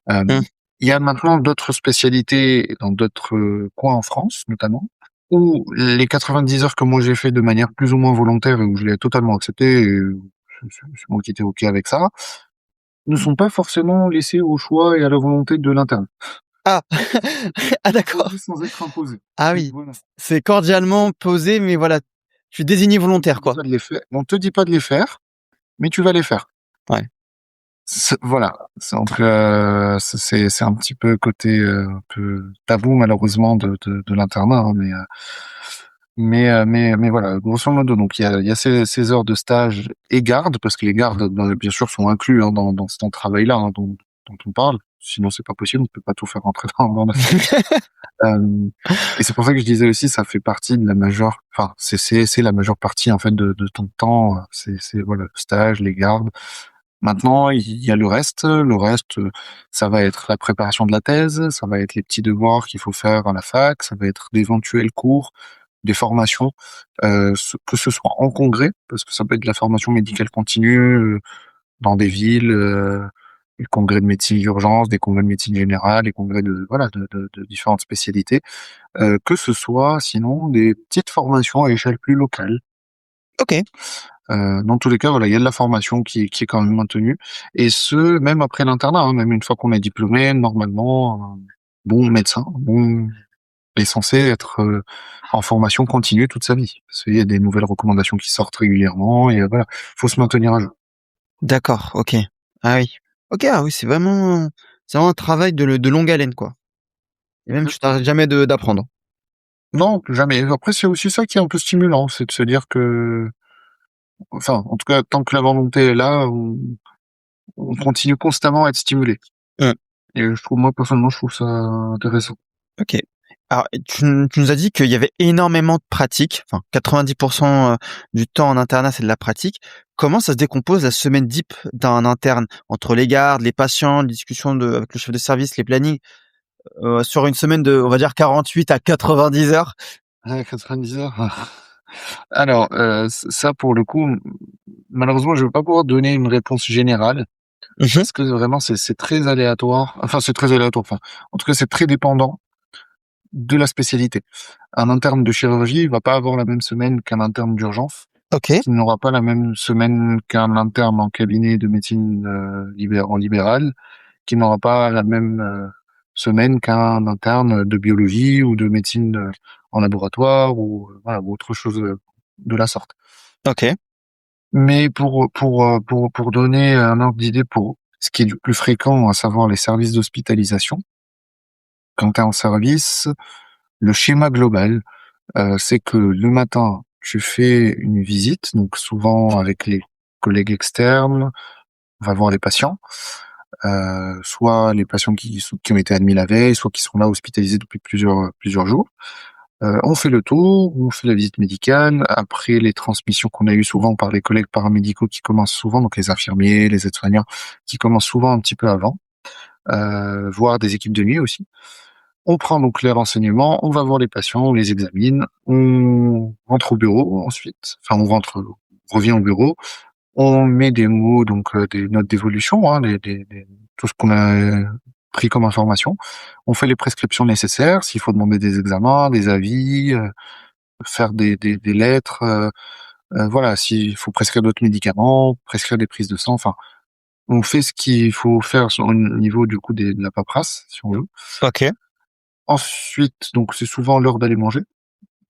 Euh, Hmm. il y a maintenant d'autres spécialités dans d'autres coins en France, notamment, où les 90 heures que moi j'ai fait de manière plus ou moins volontaire et où je l'ai totalement accepté, et c'est moi qui étais OK avec ça, ne sont pas forcément laissées au choix et à la volonté de l'interne. Ah, ah d'accord. Posées sans être imposées. Ah oui, Voilà. c'est cordialement posé, mais voilà, tu suis désigné volontaire, quoi. On te dit pas de les faire, mais tu vas les faire. Ouais. Voilà. Donc c'est un petit peu côté un peu tabou malheureusement de l'internat, hein, mais voilà, grosso modo, donc il y a ces heures de stage et garde, parce que les gardes, bien sûr, sont inclus hein, dans ce travail-là hein, dont on parle. Sinon, c'est pas possible, on peut pas tout faire rentrer dans la semaine. Et c'est pour ça que je disais aussi, ça fait partie de la majeure, enfin, c'est la majeure partie en fait de ton temps. C'est voilà, le stage, les gardes. Maintenant, il y a le reste. Le reste, ça va être la préparation de la thèse, ça va être les petits devoirs qu'il faut faire à la fac, ça va être d'éventuels cours, des formations, que ce soit en congrès, parce que ça peut être de la formation médicale continue dans des villes, des congrès de médecine d'urgence, des congrès de médecine générale, des congrès de voilà de différentes spécialités, que ce soit sinon des petites formations à échelle plus locale. Ok. Dans tous les cas, voilà, il y a de la formation qui est quand même maintenue, et ce même après l'internat, hein, même une fois qu'on est diplômé, normalement, un bon médecin, bon est censé être en formation continue toute sa vie. Parce qu'il y a des nouvelles recommandations qui sortent régulièrement et voilà, faut se maintenir à jour. D'accord, ok. Ah oui. Ok, ah oui, c'est vraiment un travail de longue haleine, quoi. Et même, tu Exactement. t'arrêtes jamais d'apprendre. Non, jamais. Après, c'est aussi ça qui est un peu stimulant, c'est de se dire que, enfin, en tout cas, tant que la volonté est là, on continue constamment à être stimulé. Mmh. Et moi, personnellement, je trouve ça intéressant. Ok. Alors, tu nous as dit qu'il y avait énormément de pratiques. Enfin, 90% du temps en internat, c'est de la pratique. Comment ça se décompose la semaine deep d'un interne entre les gardes, les patients, les discussions avec le chef de service, les plannings, sur une semaine de, on va dire, 48 à 90 heures? Ah, 90 heures. Alors, ça, pour le coup, malheureusement, je vais pas pouvoir donner une réponse générale Mhm. parce que vraiment, c'est très aléatoire. Enfin, c'est très aléatoire. Enfin, en tout cas, c'est très dépendant de la spécialité. Un interne de chirurgie va pas avoir la même semaine qu'un interne d'urgence, Ok. qui n'aura pas la même semaine qu'un interne en cabinet de médecine en libéral, qui n'aura pas la même semaine qu'un interne de biologie ou de médecine en laboratoire ou voilà, ou autre chose de la sorte. Ok. Mais pour donner un ordre d'idée pour ce qui est du plus fréquent, à savoir les services d'hospitalisation, quand tu es en service, le schéma global, c'est que le matin, tu fais une visite, donc souvent avec les collègues externes, on va voir les patients, soit les patients qui ont été admis la veille, soit qui sont là hospitalisés depuis plusieurs jours. On fait le tour, on fait la visite médicale. Après les transmissions qu'on a eues souvent par les collègues paramédicaux qui commencent souvent, donc les infirmiers, les aides-soignants, qui commencent souvent un petit peu avant, voire des équipes de nuit aussi. On prend donc les renseignements, on va voir les patients, on les examine, on rentre au bureau ensuite, enfin on revient au bureau, on met des mots, donc des notes d'évolution, hein, tout ce qu'on a pris comme information. On fait les prescriptions nécessaires, s'il faut demander des examens, des avis, faire des lettres, voilà, s'il faut prescrire d'autres médicaments, prescrire des prises de sang, enfin, on fait ce qu'il faut faire au niveau du coup de la paperasse, si on veut. Ok. Ensuite, donc c'est souvent l'heure d'aller manger.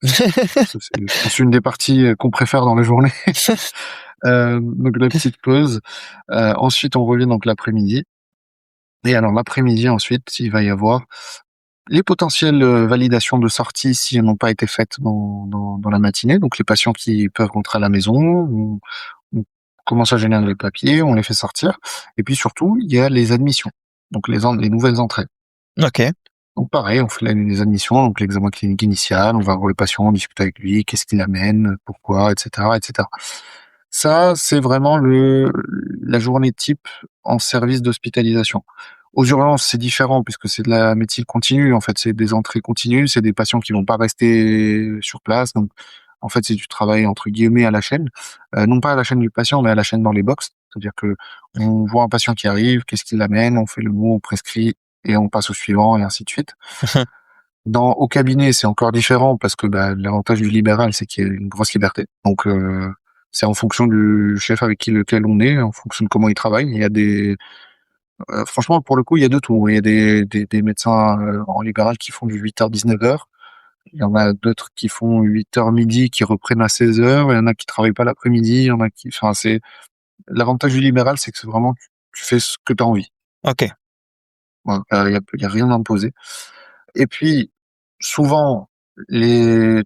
Ça, c'est, je pense, une des parties qu'on préfère dans la journée. Donc la petite pause. Ensuite, on revient donc l'après-midi. Et alors l'après-midi, ensuite, il va y avoir les potentielles validations de sortie si elles n'ont pas été faites dans la matinée, donc les patients qui peuvent rentrer à la maison, on commence à générer les papiers, on les fait sortir, et puis surtout, il y a les admissions, donc les nouvelles entrées. OK. Donc pareil, on fait les admissions, donc l'examen clinique initial, on va voir le patient, on discute avec lui, qu'est-ce qu'il amène, pourquoi, etc., etc. Ça, c'est vraiment la journée type en service d'hospitalisation. Aux urgences, c'est différent puisque c'est de la médecine continue. En fait, c'est des entrées continues, c'est des patients qui vont pas rester sur place. Donc, en fait, c'est du travail entre guillemets à la chaîne, non pas à la chaîne du patient, mais à la chaîne dans les box. C'est-à-dire que on voit un patient qui arrive, qu'est-ce qu'il amène, on fait le mot, on prescrit et on passe au suivant et ainsi de suite. Au cabinet, c'est encore différent parce que l'avantage du libéral, c'est qu'il y a une grosse liberté. Donc, c'est en fonction du chef avec lequel on est, en fonction de comment il travaille. Il y a franchement, pour le coup, il y a de tout. Il y a des médecins en libéral qui font du 8h 19h. Il y en a d'autres qui font 8h midi, qui reprennent à 16h. Il y en a qui travaillent pas l'après-midi. Il y en a enfin, l'avantage du libéral, c'est que c'est vraiment, tu fais ce que tu as envie. OK. Voilà. Il y a rien à imposer. Et puis, souvent,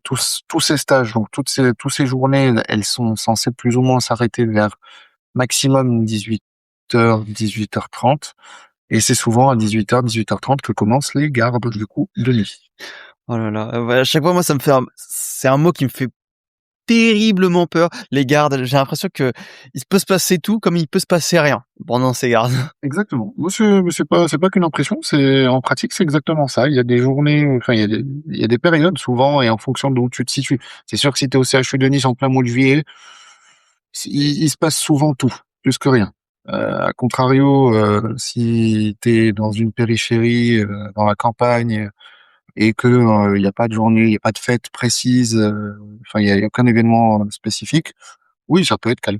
tous ces stages, donc tous ces journées, elles sont censées plus ou moins s'arrêter vers maximum 18h, 18h30. Et c'est souvent à 18h, 18h30 que commencent les gardes, du coup, de nuit. Oh là là, ouais, à chaque fois, moi, ça me fait c'est un mot qui me fait terriblement peur, les gardes. J'ai l'impression que il peut se passer tout comme il peut se passer rien pendant ces gardes. Exactement. Moi, c'est pas qu'une impression, en pratique, c'est exactement ça. Il y a des journées, enfin, il y a des périodes, souvent, et en fonction d'où tu te situes. C'est sûr que si t'es au CHU de Nice en plein mois de juillet, il se passe souvent tout, plus que rien. À contrario, si t'es dans une périphérie, dans la campagne, et que il y a pas de journée, il y a pas de fête précise, enfin il y a aucun événement spécifique, oui, ça peut être calme.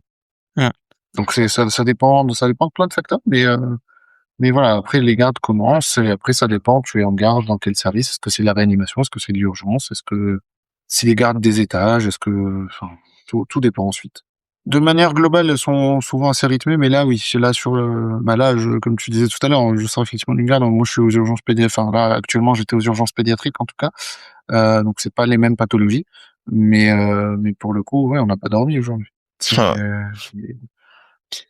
Mmh. Donc ça dépend de plein de facteurs, mais voilà, après les gardes commencent et après ça dépend, tu es en garde dans quel service, est-ce que c'est de la réanimation, est-ce que c'est de l'urgence, est-ce que c'est les gardes des étages, enfin tout dépend ensuite. De manière globale, elles sont souvent assez rythmées, mais là oui, c'est là comme tu disais tout à l'heure, je sors effectivement d'une garde, moi je suis aux urgences pédiatriques, enfin là actuellement j'étais aux urgences pédiatriques en tout cas, donc c'est pas les mêmes pathologies, mais pour le coup, ouais, on n'a pas dormi aujourd'hui. Ah. Il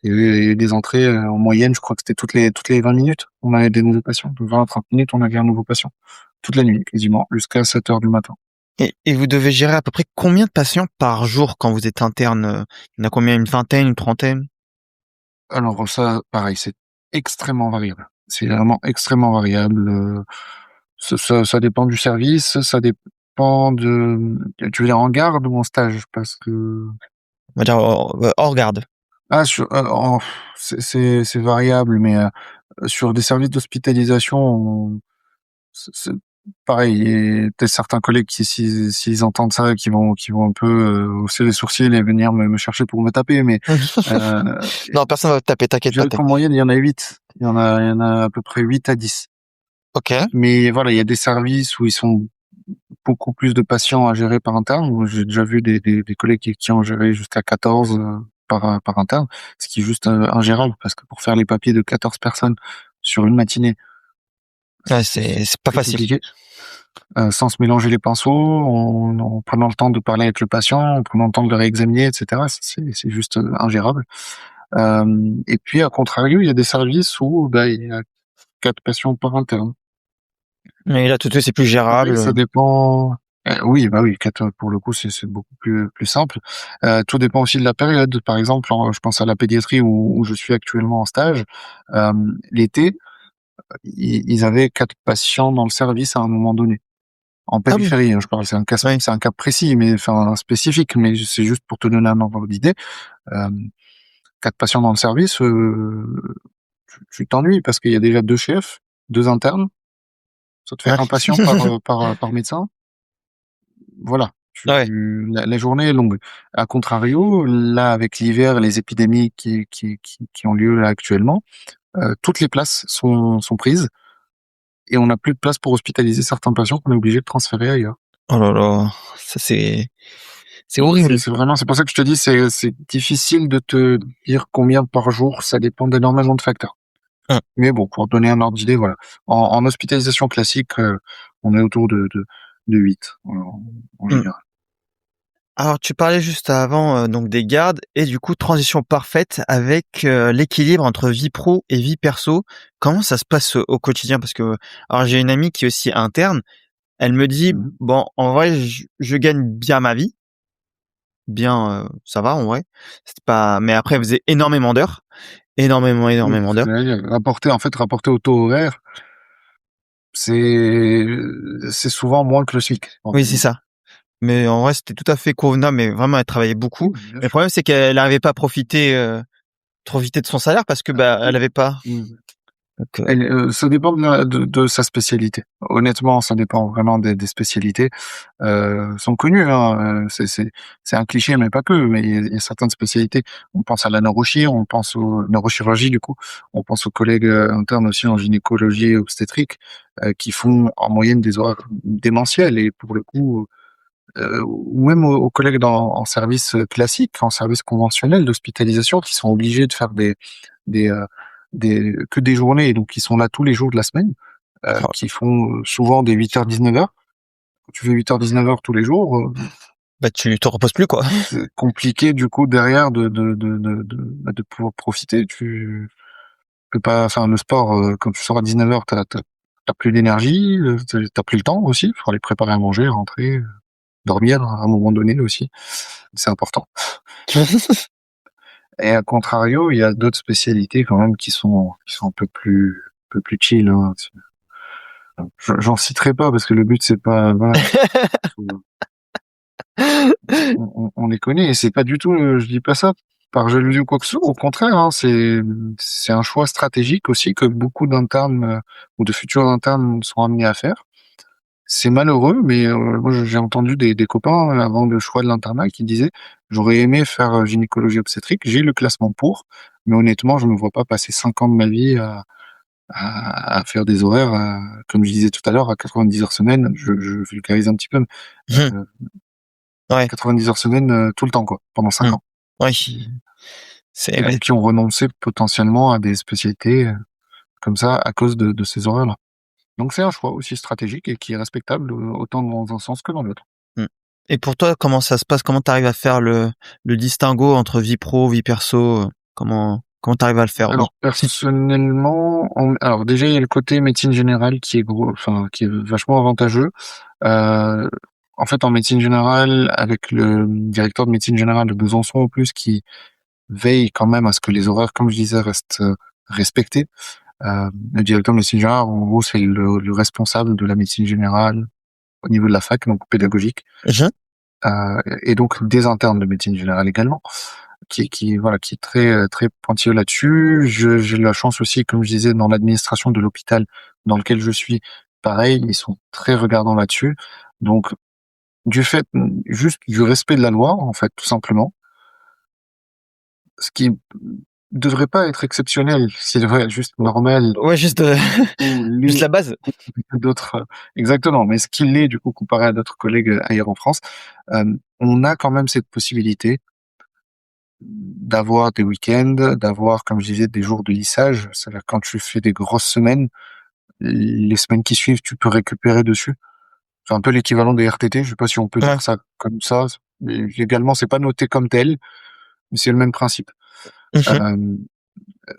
y a eu des entrées en moyenne, je crois que c'était toutes les 20 minutes, on avait des nouveaux patients. De 20 à 30 minutes, on avait un nouveau patient. Toute la nuit, quasiment, jusqu'à 7h du matin. Et vous devez gérer à peu près combien de patients par jour quand vous êtes interne? Il y en a combien? Une vingtaine, une trentaine? Alors ça, pareil, c'est extrêmement variable. C'est vraiment extrêmement variable. Ça dépend du service, ça dépend de... Tu veux dire en garde ou en stage? Parce que... On va dire hors garde. Ah, c'est variable, mais sur des services d'hospitalisation, c'est pareil. Et t'as certains collègues qui, s'ils entendent ça, qui vont un peu hausser les sourcils et venir me chercher pour me taper. Mais Non, personne va te taper, je t'inquiète pas. dirais qu'en moyenne, il y en a 8. Il y en a à peu près 8 à 10. OK. Mais voilà, il y a des services où ils sont beaucoup plus de patients à gérer par interne. Moi, j'ai déjà vu des collègues qui ont géré jusqu'à 14 par interne, ce qui est juste ingérable parce que pour faire les papiers de 14 personnes sur une matinée, Ouais, c'est c'est pas très facile. compliqué. Sans se mélanger les pinceaux, en prenant le temps de parler avec le patient, en prenant le temps de le réexaminer, etc. C'est juste ingérable. Et puis, à contrario, il y a des services où il y a 4 patients par interne. Mais là, tout de suite, c'est plus Pareil, ça gérable. dépend. Oui, oui, 4 pour le coup, c'est beaucoup plus simple. Tout dépend aussi de la période. Par exemple, je pense à la pédiatrie où je suis actuellement en stage. L'été, ils avaient 4 patients dans le service à un moment donné. En Ah oui, périphérie, hein, je parle, oui. c'est un cas précis, mais enfin spécifique, mais c'est juste pour te donner un ordre d'idée. Euh, 4 patients dans le service, tu t'ennuies parce qu'il y a déjà 2 chefs, 2 internes, ça te fait Ouais. un patient par médecin. Voilà, Ouais. la journée est longue. À contrario, là, avec l'hiver, les épidémies qui ont lieu là actuellement, toutes les places sont prises et on n'a plus de place pour hospitaliser certains patients qu'on est obligé de transférer ailleurs. Oh là là, ça c'est Donc horrible. c'est pour ça que je te dis, c'est difficile de te dire combien par jour, ça dépend d'énormément de facteurs. Mmh. Mais bon, pour donner un ordre d'idée, voilà. En hospitalisation classique, on est autour de 8 en Mmh. général. Alors tu parlais juste avant, donc des gardes et du coup transition parfaite avec, l'équilibre entre vie pro et vie perso. Comment ça se passe, au quotidien? Parce que alors j'ai une amie qui est aussi interne, elle me dit: Mmh. «Bon, en vrai, je gagne bien ma vie, bien, ça va en vrai». C'est pas mais après elle Ouais. faisait énormément d'heures, énormément, Oui, énormément c'est ce d'heures. que j'allais dire. Rapporté au taux horaire, c'est souvent moins que le SMIC, entre Oui, c'est guillemets. ça. Mais en vrai, c'était tout à fait convenable, mais vraiment elle travaillait beaucoup. Oui, bien Mais le sûr. problème, c'est qu'elle arrivait pas à profiter de son salaire parce que, bah, elle avait pas Mmh. donc Ça dépend de sa spécialité. Honnêtement, ça dépend vraiment des spécialités. Sont connues, hein, c'est un cliché, mais pas que. Mais il y a certaines spécialités. On pense à la neurochir, on pense aux neurochirurgie du coup, on pense aux collègues internes aussi en gynécologie et obstétrique qui font en moyenne des horaires démentiels et pour le coup, ou même aux collègues en service classique, en service conventionnel d'hospitalisation, qui sont obligés de faire des, heu, que des journées, donc qui sont là tous les jours de la semaine, qui font souvent des 8h-19h. Quand tu fais 8h-19h tous les jours, bah, tu te reposes plus, quoi. c'est compliqué du coup derrière de pouvoir profiter. Tu peux pas, enfin le sport, quand tu sors à 19h, t'as plus d'énergie, tu plus le temps aussi. Il faut aller préparer à manger, rentrer, dormir à un moment donné aussi, c'est important. Et à contrario, il y a d'autres spécialités quand même qui sont un peu plus chill, hein. J'en citerai pas parce que le but c'est pas, voilà, faut- on les connaît et c'est pas du tout, je dis pas ça par jalousie ou quoi que ce soit. Au contraire, hein, c'est un choix stratégique aussi que beaucoup d'internes ou de futurs internes sont amenés à faire. C'est malheureux, mais moi j'ai entendu des copains avant le choix de l'internat qui disaient: «J'aurais aimé faire, gynécologie obstétrique, j'ai le classement pour, mais honnêtement, je me vois pas passer 5 ans de ma vie à faire des horaires, comme je disais tout à l'heure, à 90 heures semaine». Je vulgarise un petit peu, mais Mmh. heu, Ouais. 90 heures semaine, tout le temps quoi, pendant 5 Mmh. ans. Oui. Il C'est y en a ouais. qui ont renoncé potentiellement à des spécialités, comme ça à cause de ces horaires-là. Donc c'est un choix aussi stratégique et qui est respectable, autant dans un sens que dans l'autre. Mmh. Et pour toi, comment ça se passe? Comment tu arrives à faire le distinguo entre vie pro, vie perso, comment tu arrives à le faire? Ou Alors si personnellement, alors déjà il y a le côté médecine générale qui est gros, enfin qui est vachement avantageux. Heu, En fait, en médecine générale, avec le directeur de médecine générale de Besançon en plus, qui veille quand même à ce que les horaires, comme je disais, restent respectés. Le directeur de médecine générale, en gros, c'est le responsable de la médecine générale au niveau de la fac, donc pédagogique, mmh. et donc des internes de médecine générale également. Voilà, qui est très, très pointilleux là-dessus. J'ai la chance aussi, comme je disais, dans l'administration de l'hôpital dans lequel je suis, pareil, ils sont très regardants là-dessus. Donc, du fait, juste du respect de la loi, en fait, tout simplement, ce qui devrait pas être exceptionnel, ce devrait être juste normal Ouais, juste, ou juste l'est la base. d'autres, exactement, mais ce qui l'est, du coup, comparé à d'autres collègues, ailleurs en France, on a quand même cette possibilité d'avoir des week-ends, d'avoir, comme je disais, des jours de lissage. C'est-à-dire quand tu fais des grosses semaines, les semaines qui suivent, tu peux récupérer dessus. C'est un peu l'équivalent des RTT. Je sais pas si on peut Ouais. dire ça comme ça. Mais légalement, c'est pas noté comme tel, mais c'est le même principe. Mmh. Euh,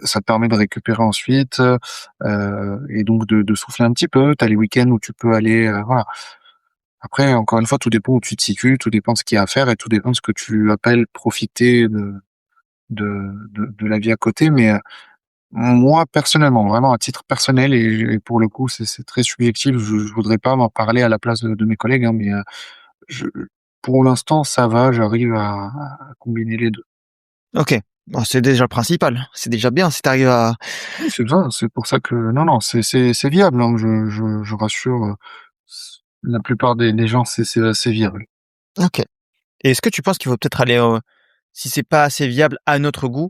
Ça te permet de récupérer ensuite, et donc de souffler un petit peu. T'as les week-ends où tu peux aller, voilà. Après, encore une fois, tout dépend où tu te situes, tout dépend de ce qu'il y a à faire et tout dépend de ce que tu appelles profiter de la vie à côté. Mais moi, personnellement, vraiment à titre personnel et pour le coup, c'est très subjectif, je voudrais pas m'en parler à la place de mes collègues, hein, mais je pour l'instant, ça va, j'arrive à combiner les 2. OK. Bon, c'est déjà le principal. C'est déjà bien si tu arrives à Oui, c'est ça, c'est pour ça que non, non, c'est viable, hein, je rassure, la plupart des gens, c'est assez viable. OK. Et est-ce que tu penses qu'il faut peut-être aller, si c'est pas assez viable à notre goût,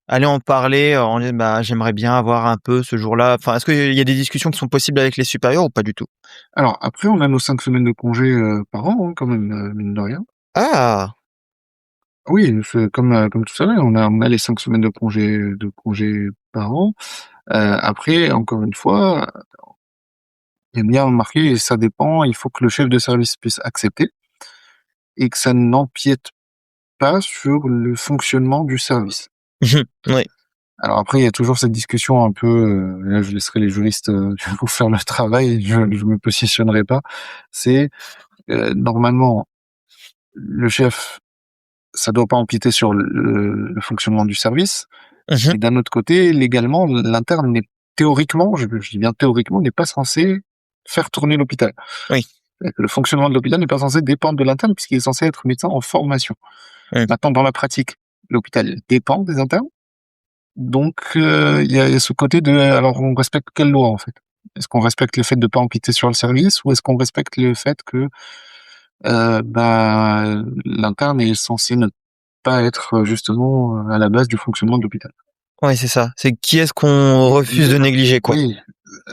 aller en parler, en disant: «Bah, j'aimerais bien avoir un peu ce jour-là». Enfin, est-ce qu'il y a des discussions qui sont possibles avec les supérieurs ou pas du tout? Alors après, on a nos 5 semaines de congé, par an, hein, quand même, mine de rien. Ah! Oui, c'est comme tout à l'heure, on a les 5 semaines de congés par an. Après, encore une fois, il y a bien remarqué et ça dépend, il faut que le chef de service puisse accepter et que ça n'empiète pas sur le fonctionnement du service. Oui. Alors après, il y a toujours cette discussion un peu, là je laisserai les juristes, pour faire le travail, je me positionnerai pas. C'est, normalement, le chef, ça doit pas empiéter sur le fonctionnement du service. Mmh. Mais d'un autre côté, légalement, l'interne n'est théoriquement, je dis bien théoriquement, n'est pas censé faire tourner l'hôpital. Oui. Le fonctionnement de l'hôpital n'est pas censé dépendre de l'interne puisqu'il est censé être médecin en formation. Mmh. Maintenant, dans la pratique, l'hôpital dépend des internes. Donc, il y a ce côté de, alors on respecte quelle loi en fait? Est-ce qu'on respecte le fait de pas empiéter sur le service ou est-ce qu'on respecte le fait que, l'interne est censé ne pas être justement, à la base du fonctionnement de l'hôpital? Ouais, c'est ça. C'est qui est-ce qu'on refuse de négliger, quoi? Oui,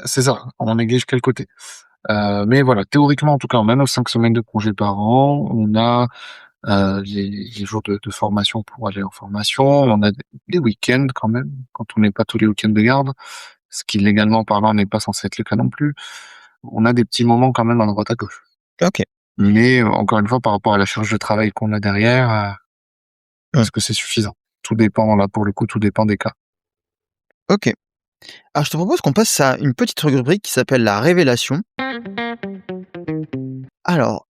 c'est ça. On néglige quel côté? Mais voilà, théoriquement, en tout cas, on a nos 5 semaines de congés par an, on a, les jours de formation pour aller en formation, on a des week-ends quand même, quand on n'est pas tous les week-ends de garde, ce qui légalement parlant n'est pas censé être le cas non plus. On a des petits moments quand même à droite à gauche. OK. Mais, encore une fois, par rapport à la charge de travail qu'on a derrière, Mmh. est-ce que c'est suffisant? Tout dépend, là, pour le coup, tout dépend des cas. OK. Alors je te propose qu'on passe à une petite rubrique qui s'appelle la révélation. Alors,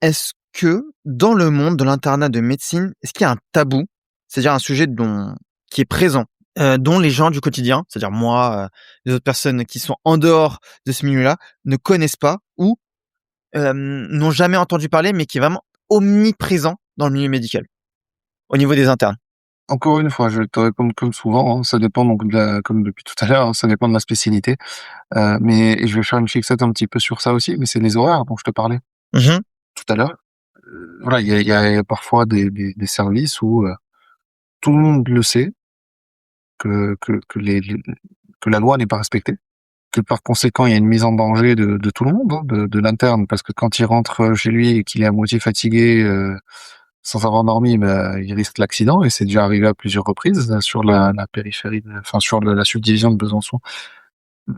est-ce que dans le monde de l'internat de médecine, est-ce qu'il y a un tabou? C'est-à-dire un sujet qui est présent, dont les gens du quotidien, c'est-à-dire moi, les autres personnes qui sont en dehors de ce milieu-là, ne connaissent pas ou, n'ont jamais entendu parler, mais qui est vraiment omniprésent dans le milieu médical, au niveau des internes? Encore une fois, je te réponds comme souvent, hein, ça dépend donc comme depuis tout à l'heure, hein, ça dépend de la spécialité. Mais et je vais faire une fixette un petit peu sur ça aussi, mais c'est les horaires dont je te parlais Mmh. tout à l'heure. Voilà, il y a parfois des services où, tout le monde le sait que la loi n'est pas respectée, que par conséquent, il y a une mise en danger de tout le monde, hein, de l'interne, parce que quand il rentre chez lui et qu'il est à moitié fatigué, sans avoir dormi, bah, il risque l'accident et c'est déjà arrivé à plusieurs reprises, sur la périphérie enfin sur la subdivision de Besançon.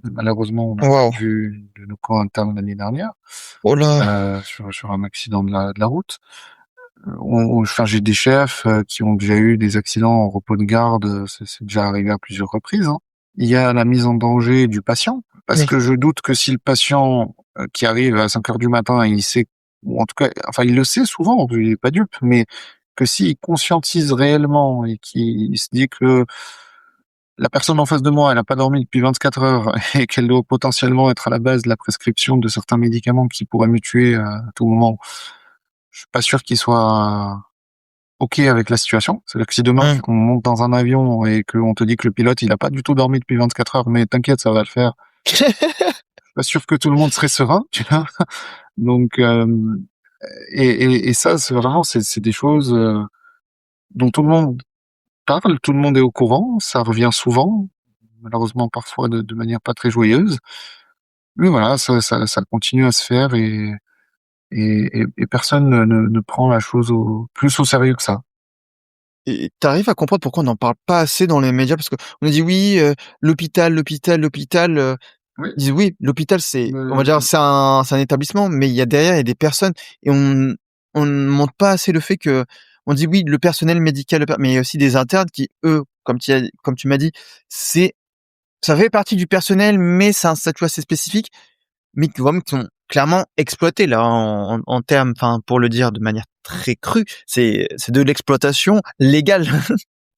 Malheureusement, on a Waouh! perdu de nos camps internes l'année dernière, Oh là! sur un accident de la route. Enfin, j'ai des chefs, qui ont déjà eu des accidents en repos de garde, c'est déjà arrivé à plusieurs reprises, hein. Il y a la mise en danger du patient, parce Oui. que je doute que si le patient, qui arrive à 5 heures du matin, il sait ou en tout cas, enfin, il le sait souvent, il est pas dupe, mais que s'il conscientise réellement et qu'il se dit que la personne en face de moi, elle a pas dormi depuis 24 heures et qu'elle doit potentiellement être à la base de la prescription de certains médicaments qui pourraient me tuer à tout moment, je suis pas sûr qu'il soit OK avec la situation. C'est-à-dire que si demain Mmh. on monte dans un avion et qu'on te dit que le pilote, il a pas du tout dormi depuis 24 heures, mais t'inquiète, ça va le faire. Je suis pas sûr que tout le monde serait serein, tu vois? Donc, et ça, c'est vraiment, c'est des choses, dont tout le monde parle, tout le monde est au courant, ça revient souvent, malheureusement parfois de manière pas très joyeuse. Mais voilà, ça continue à se faire et personne ne prend la chose plus au sérieux que ça. Et tu arrives à comprendre pourquoi on n'en parle pas assez dans les médias? Parce qu'on a dit: «Oui, l'hôpital, l'hôpital, l'hôpital», Oui, ils disent: «Oui, l'hôpital, c'est on va dire, heu, c'est un établissement», mais il y a derrière, il y a des personnes et on ne montre pas assez le fait que on dit: «Oui, le personnel médical, mais il y a aussi des internes qui, eux, comme tu m'as dit, c'est ça fait partie du personnel, mais c'est un statut assez spécifique, mais qui sont clairement exploités là en termes, enfin, pour le dire de manière très crue, c'est de l'exploitation légale».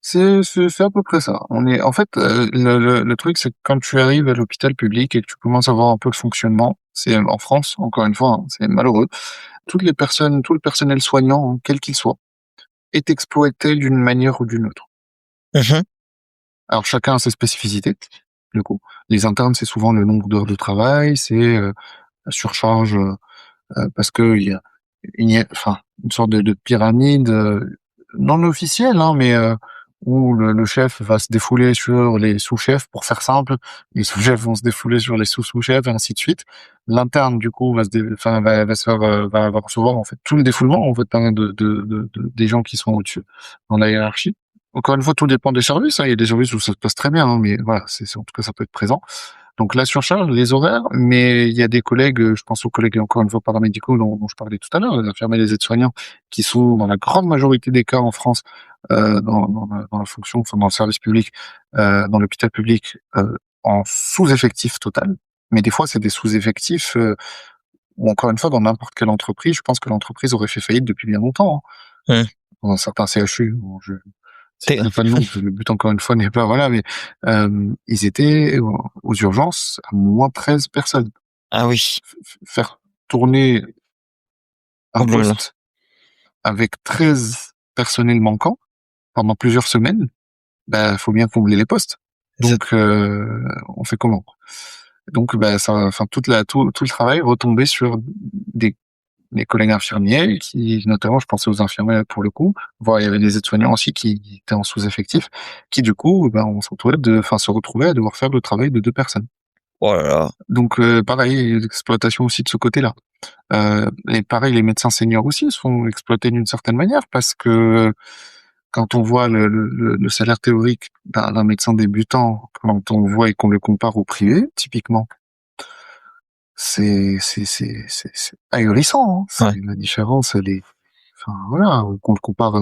c'est à peu près ça. On est en fait, le truc, c'est que quand tu arrives à l'hôpital public et que tu commences à voir un peu le fonctionnement, c'est en France, encore une fois, hein, c'est malheureux. Toutes les personnes, tout le personnel soignant, hein, quel qu'il soit, est exploité d'une manière ou d'une autre. Mmh. Alors chacun a ses spécificités, du coup. Les internes, c'est souvent le nombre d'heures de travail, c'est, la surcharge, parce qu'il y a enfin, une sorte de pyramide, non officielle, hein, mais où le chef va se défouler sur les sous-chefs, pour faire simple, les sous-chefs vont se défouler sur les sous-sous-chefs, et ainsi de suite. L'interne, du coup, va se faire, va recevoir, en fait, tout le défoulement, en fait, hein, des gens qui sont au-dessus, dans la hiérarchie. Encore une fois, tout dépend des services, hein. Il y a des services où ça se passe très bien, hein, mais voilà, en tout cas, ça peut être présent. Donc la surcharge, les horaires, mais il y a des collègues, je pense aux collègues encore une fois paramédicaux dont je parlais tout à l'heure, les infirmiers, les aides-soignants, qui sont dans la grande majorité des cas en France dans la fonction, enfin dans le service public, dans l'hôpital public, en sous-effectif total. Mais des fois, c'est des sous-effectifs où encore une fois, dans n'importe quelle entreprise, je pense que l'entreprise aurait fait faillite depuis bien longtemps, hein. Mmh. Dans certains CHU, bon, je T'es citerai pas de nom, parce que le but encore une fois n'est pas voilà, mais ils étaient aux urgences à moins 13 personnes. ah oui. Faire tourner un Oh là là. poste avec 13 personnels manquants pendant plusieurs semaines, bah faut bien combler les postes. Ça Donc on fait comment? Donc bah ça, enfin tout le travail retombait sur des les collègues infirmiers qui, notamment, je pensais aux infirmiers pour le coup, voire il y avait des aides-soignants aussi qui étaient en sous-effectif, qui du coup, ben se retrouvaient à devoir faire le travail de 2 personnes. oh là là. Donc pareil, l'exploitation aussi de ce côté-là. Et pareil, les médecins seniors aussi sont exploités d'une certaine manière, parce que quand on voit le salaire théorique d'un médecin débutant, quand on voit et qu'on le compare au privé, typiquement, c'est ahurissant, hein. Ouais. La différence, elle est, enfin voilà, qu'on le compare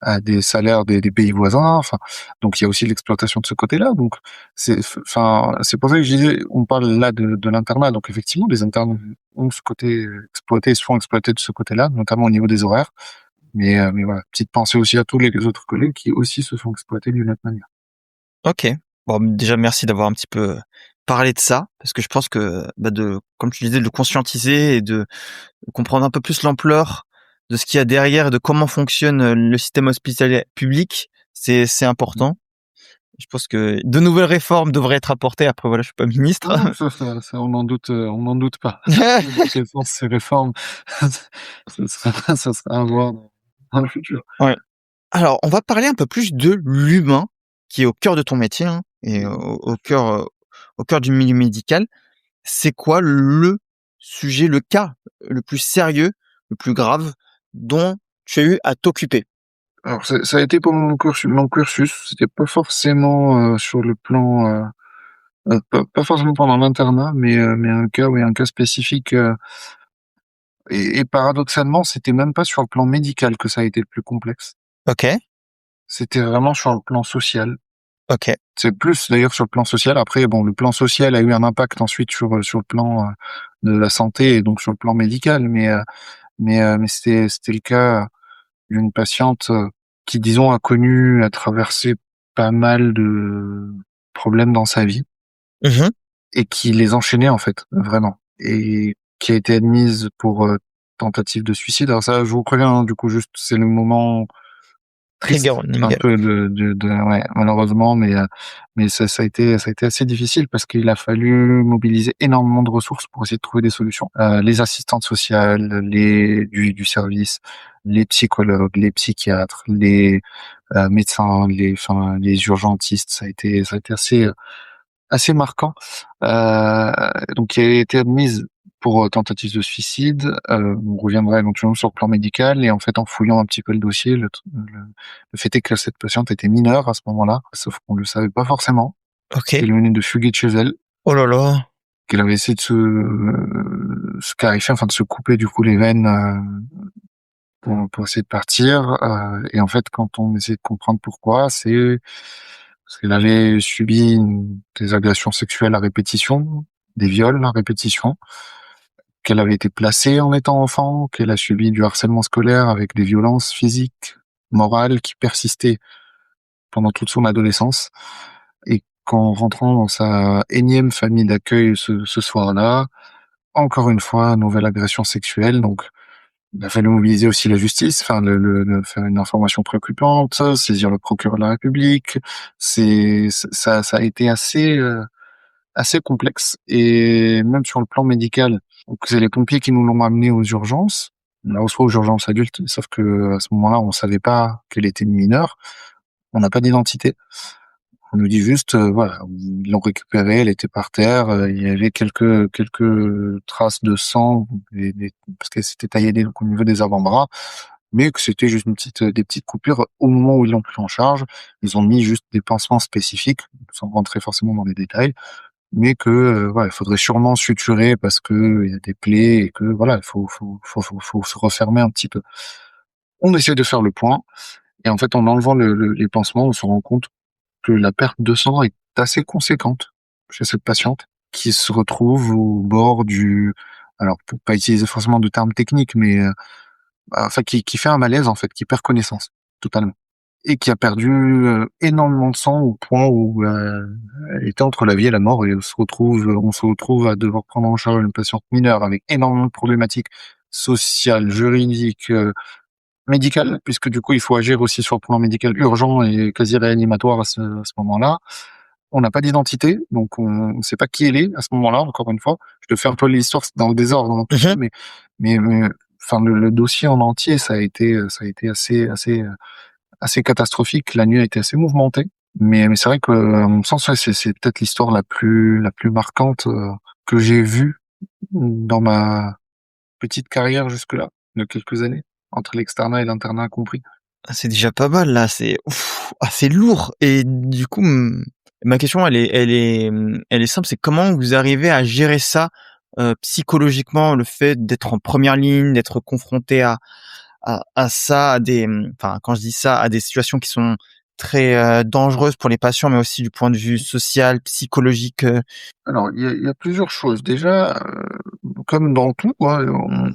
à des salaires des pays voisins. Enfin, donc il y a aussi l'exploitation de ce côté-là. Donc c'est pour ça que je disais, on parle là de l'internat. Donc effectivement, les internes ont ce côté exploité, se font exploiter de ce côté-là, notamment au niveau des horaires. Mais voilà, petite pensée aussi à tous les autres collègues qui aussi se font exploiter d'une autre manière. OK. Bon, déjà merci d'avoir un petit peu parlé de ça, parce que je pense que, bah, comme tu disais, de le conscientiser et de comprendre un peu plus l'ampleur de ce qu'il y a derrière et de comment fonctionne le système hospitalier public, c'est important. Je pense que de nouvelles réformes devraient être apportées. Après, voilà, je suis pas ministre. Non, on n'en doute pas. Ces réformes, ça sera à voir dans le futur. Ouais. Alors, on va parler un peu plus de l'humain qui est au cœur de ton métier, hein, et au cœur du milieu médical. C'est quoi le sujet, le cas le plus sérieux, le plus grave dont tu as eu à t'occuper? Alors ça a été pour mon cursus, c'était pas forcément sur le plan, pas forcément pendant l'internat, mais un cas spécifique, et paradoxalement, c'était même pas sur le plan médical que ça a été le plus complexe. OK, C'était vraiment sur le plan social. OK. C'est plus d'ailleurs sur le plan social. Après, bon, le plan social a eu un impact ensuite sur le plan de la santé et donc sur le plan médical, mais c'était le cas d'une patiente qui, disons, a traversé pas mal de problèmes dans sa vie Mmh. et qui les enchaînait en fait, vraiment, et qui a été admise pour tentative de suicide. Alors ça, je vous préviens, hein, du coup, juste c'est le moment Trigger triste un warning. peu ouais, malheureusement, mais ça a été assez difficile parce qu'il a fallu mobiliser énormément de ressources pour essayer de trouver des solutions. Les assistantes sociales, les du service, les psychologues, les psychiatres, les médecins, les urgentistes, ça a été assez marquant. Donc il a été admise pour tentative de suicide. On reviendra éventuellement sur le plan médical, et en fait, en fouillant un petit peu le dossier, le fait est que cette patiente était mineure à ce moment-là, sauf qu'on le savait pas forcément, OK. qu'elle venait de fuguer de chez elle, Oh là là. qu'elle avait essayé de se clarifier, enfin de se couper du coup les veines pour essayer de partir. Et en fait, quand on essaie de comprendre pourquoi, c'est parce qu'elle avait subi des agressions sexuelles à répétition, des viols à répétition, qu'elle avait été placée en étant enfant, qu'elle a subi du harcèlement scolaire avec des violences physiques, morales qui persistaient pendant toute son adolescence, et qu'en rentrant dans sa énième famille d'accueil ce soir-là, encore une fois, nouvelle agression sexuelle. Donc il a fallu mobiliser aussi la justice, enfin faire une information préoccupante, saisir le procureur de la République. Ça a été assez complexe, et même sur le plan médical. Donc c'est les pompiers qui nous l'ont amené aux urgences. Là, soit aux urgences adultes, sauf que à ce moment-là, on savait pas qu'elle était mineure. On n'a pas d'identité. On nous dit juste, voilà, ils l'ont récupérée, elle était par terre, il y avait quelques traces de sang, parce qu'elle s'était taillée au niveau des avant-bras, mais que c'était juste des petites coupures au moment où ils l'ont pris en charge. Ils ont mis juste des pansements spécifiques, sans rentrer forcément dans les détails, mais que voilà, il faudrait sûrement suturer parce que il y a des plaies et que voilà, il faut se refermer un petit peu. On essaie de faire le point et en fait, en enlevant les pansements, on se rend compte que la perte de sang est assez conséquente chez cette patiente qui se retrouve au bord du, alors pour pas utiliser forcément de termes techniques, mais enfin qui fait un malaise en fait, qui perd connaissance totalement et qui a perdu énormément de sang au point où elle était entre la vie et la mort et on se retrouve à devoir prendre en charge une patiente mineure avec énormément de problématiques sociales, juridiques, médicales, puisque du coup il faut agir aussi sur le plan médical urgent et quasi réanimatoire à ce moment-là. On n'a pas d'identité, donc on ne sait pas qui elle est à ce moment-là. Encore une fois, je te fais un peu l'histoire dans le désordre, dans tout ça, Mhm. mais enfin le dossier en entier, ça a été assez catastrophique. La nuit a été assez mouvementée, mais c'est vrai que à mon sens, ouais, c'est peut-être l'histoire la plus marquante que j'ai vue dans ma petite carrière jusque-là, de quelques années, entre l'externat et l'internat compris. Ah, c'est déjà pas mal là, c'est ouf, ah, c'est lourd. Et du coup, ma question, elle est simple, c'est comment vous arrivez à gérer ça psychologiquement, le fait d'être en première ligne, d'être confronté à ça, à des, enfin, quand je dis ça, à des situations qui sont très dangereuses pour les patients, mais aussi du point de vue social, psychologique. Alors, il y a plusieurs choses. Déjà, comme dans tout, hein,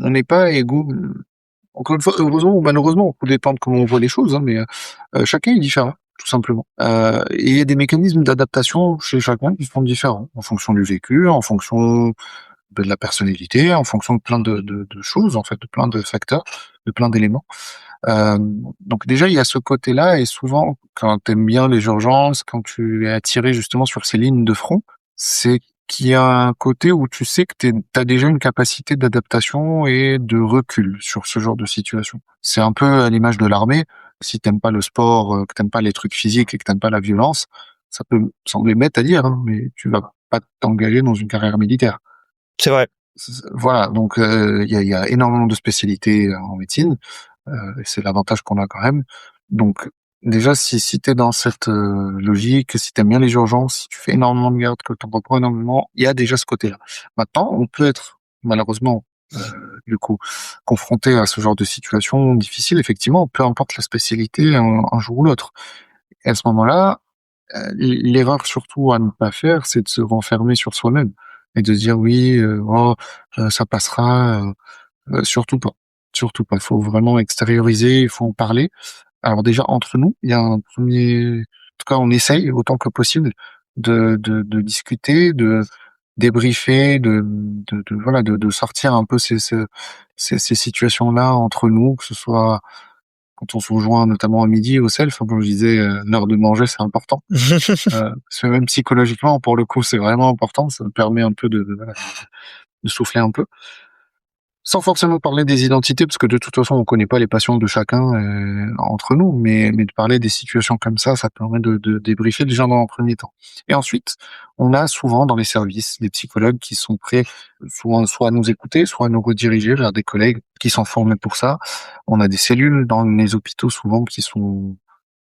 on n'est pas égaux. Encore une fois, heureusement ou malheureusement, tout dépend de comment on voit les choses, hein, mais chacun est différent, tout simplement. Et il y a des mécanismes d'adaptation chez chacun qui sont différents, en fonction du vécu, en fonction de la personnalité, en fonction de plein de choses, en fait, de plein de facteurs, de plein d'éléments. Euh, donc déjà, il y a ce côté-là, et souvent, quand tu aimes bien les urgences, quand tu es attiré justement sur ces lignes de front, c'est qu'il y a un côté où tu sais que tu as déjà une capacité d'adaptation et de recul sur ce genre de situation. C'est un peu à l'image de l'armée. Si t'aimes pas le sport, que t'aimes pas les trucs physiques et que t'aimes pas la violence, ça peut sembler bête à dire, hein, mais tu vas pas t'engager dans une carrière militaire. C'est vrai. Voilà, donc il y a énormément de spécialités en médecine, et c'est l'avantage qu'on a quand même. Donc déjà, si tu es dans cette logique, si tu aimes bien les urgences, si tu fais énormément de garde, que tu en reprends énormément, il y a déjà ce côté-là. Maintenant, on peut être malheureusement du coup confronté à ce genre de situation difficile, effectivement, peu importe la spécialité, un jour ou l'autre. Et à ce moment-là, l'erreur surtout à ne pas faire, c'est de se renfermer sur soi-même et de se dire oui, oh, ça passera. Surtout pas, surtout pas. Il faut vraiment extérioriser, il faut en parler. Alors déjà entre nous, il y a un premier, en tout cas on essaye autant que possible de discuter, de débriefer, voilà, de sortir un peu ces situations-là entre nous, que ce soit quand on se rejoint notamment à midi au self, hein, comme je disais, l'heure de manger c'est important. Parce que même psychologiquement, pour le coup, c'est vraiment important. Ça me permet un peu voilà, de souffler un peu. Sans forcément parler des identités, parce que de toute façon, on connaît pas les passions de chacun entre nous, mais de parler des situations comme ça permet de débriefer déjà dans un premier temps. Et ensuite, on a souvent dans les services des psychologues qui sont prêts soit à nous écouter, soit à nous rediriger vers des collègues qui sont formés pour ça. On a des cellules dans les hôpitaux souvent qui sont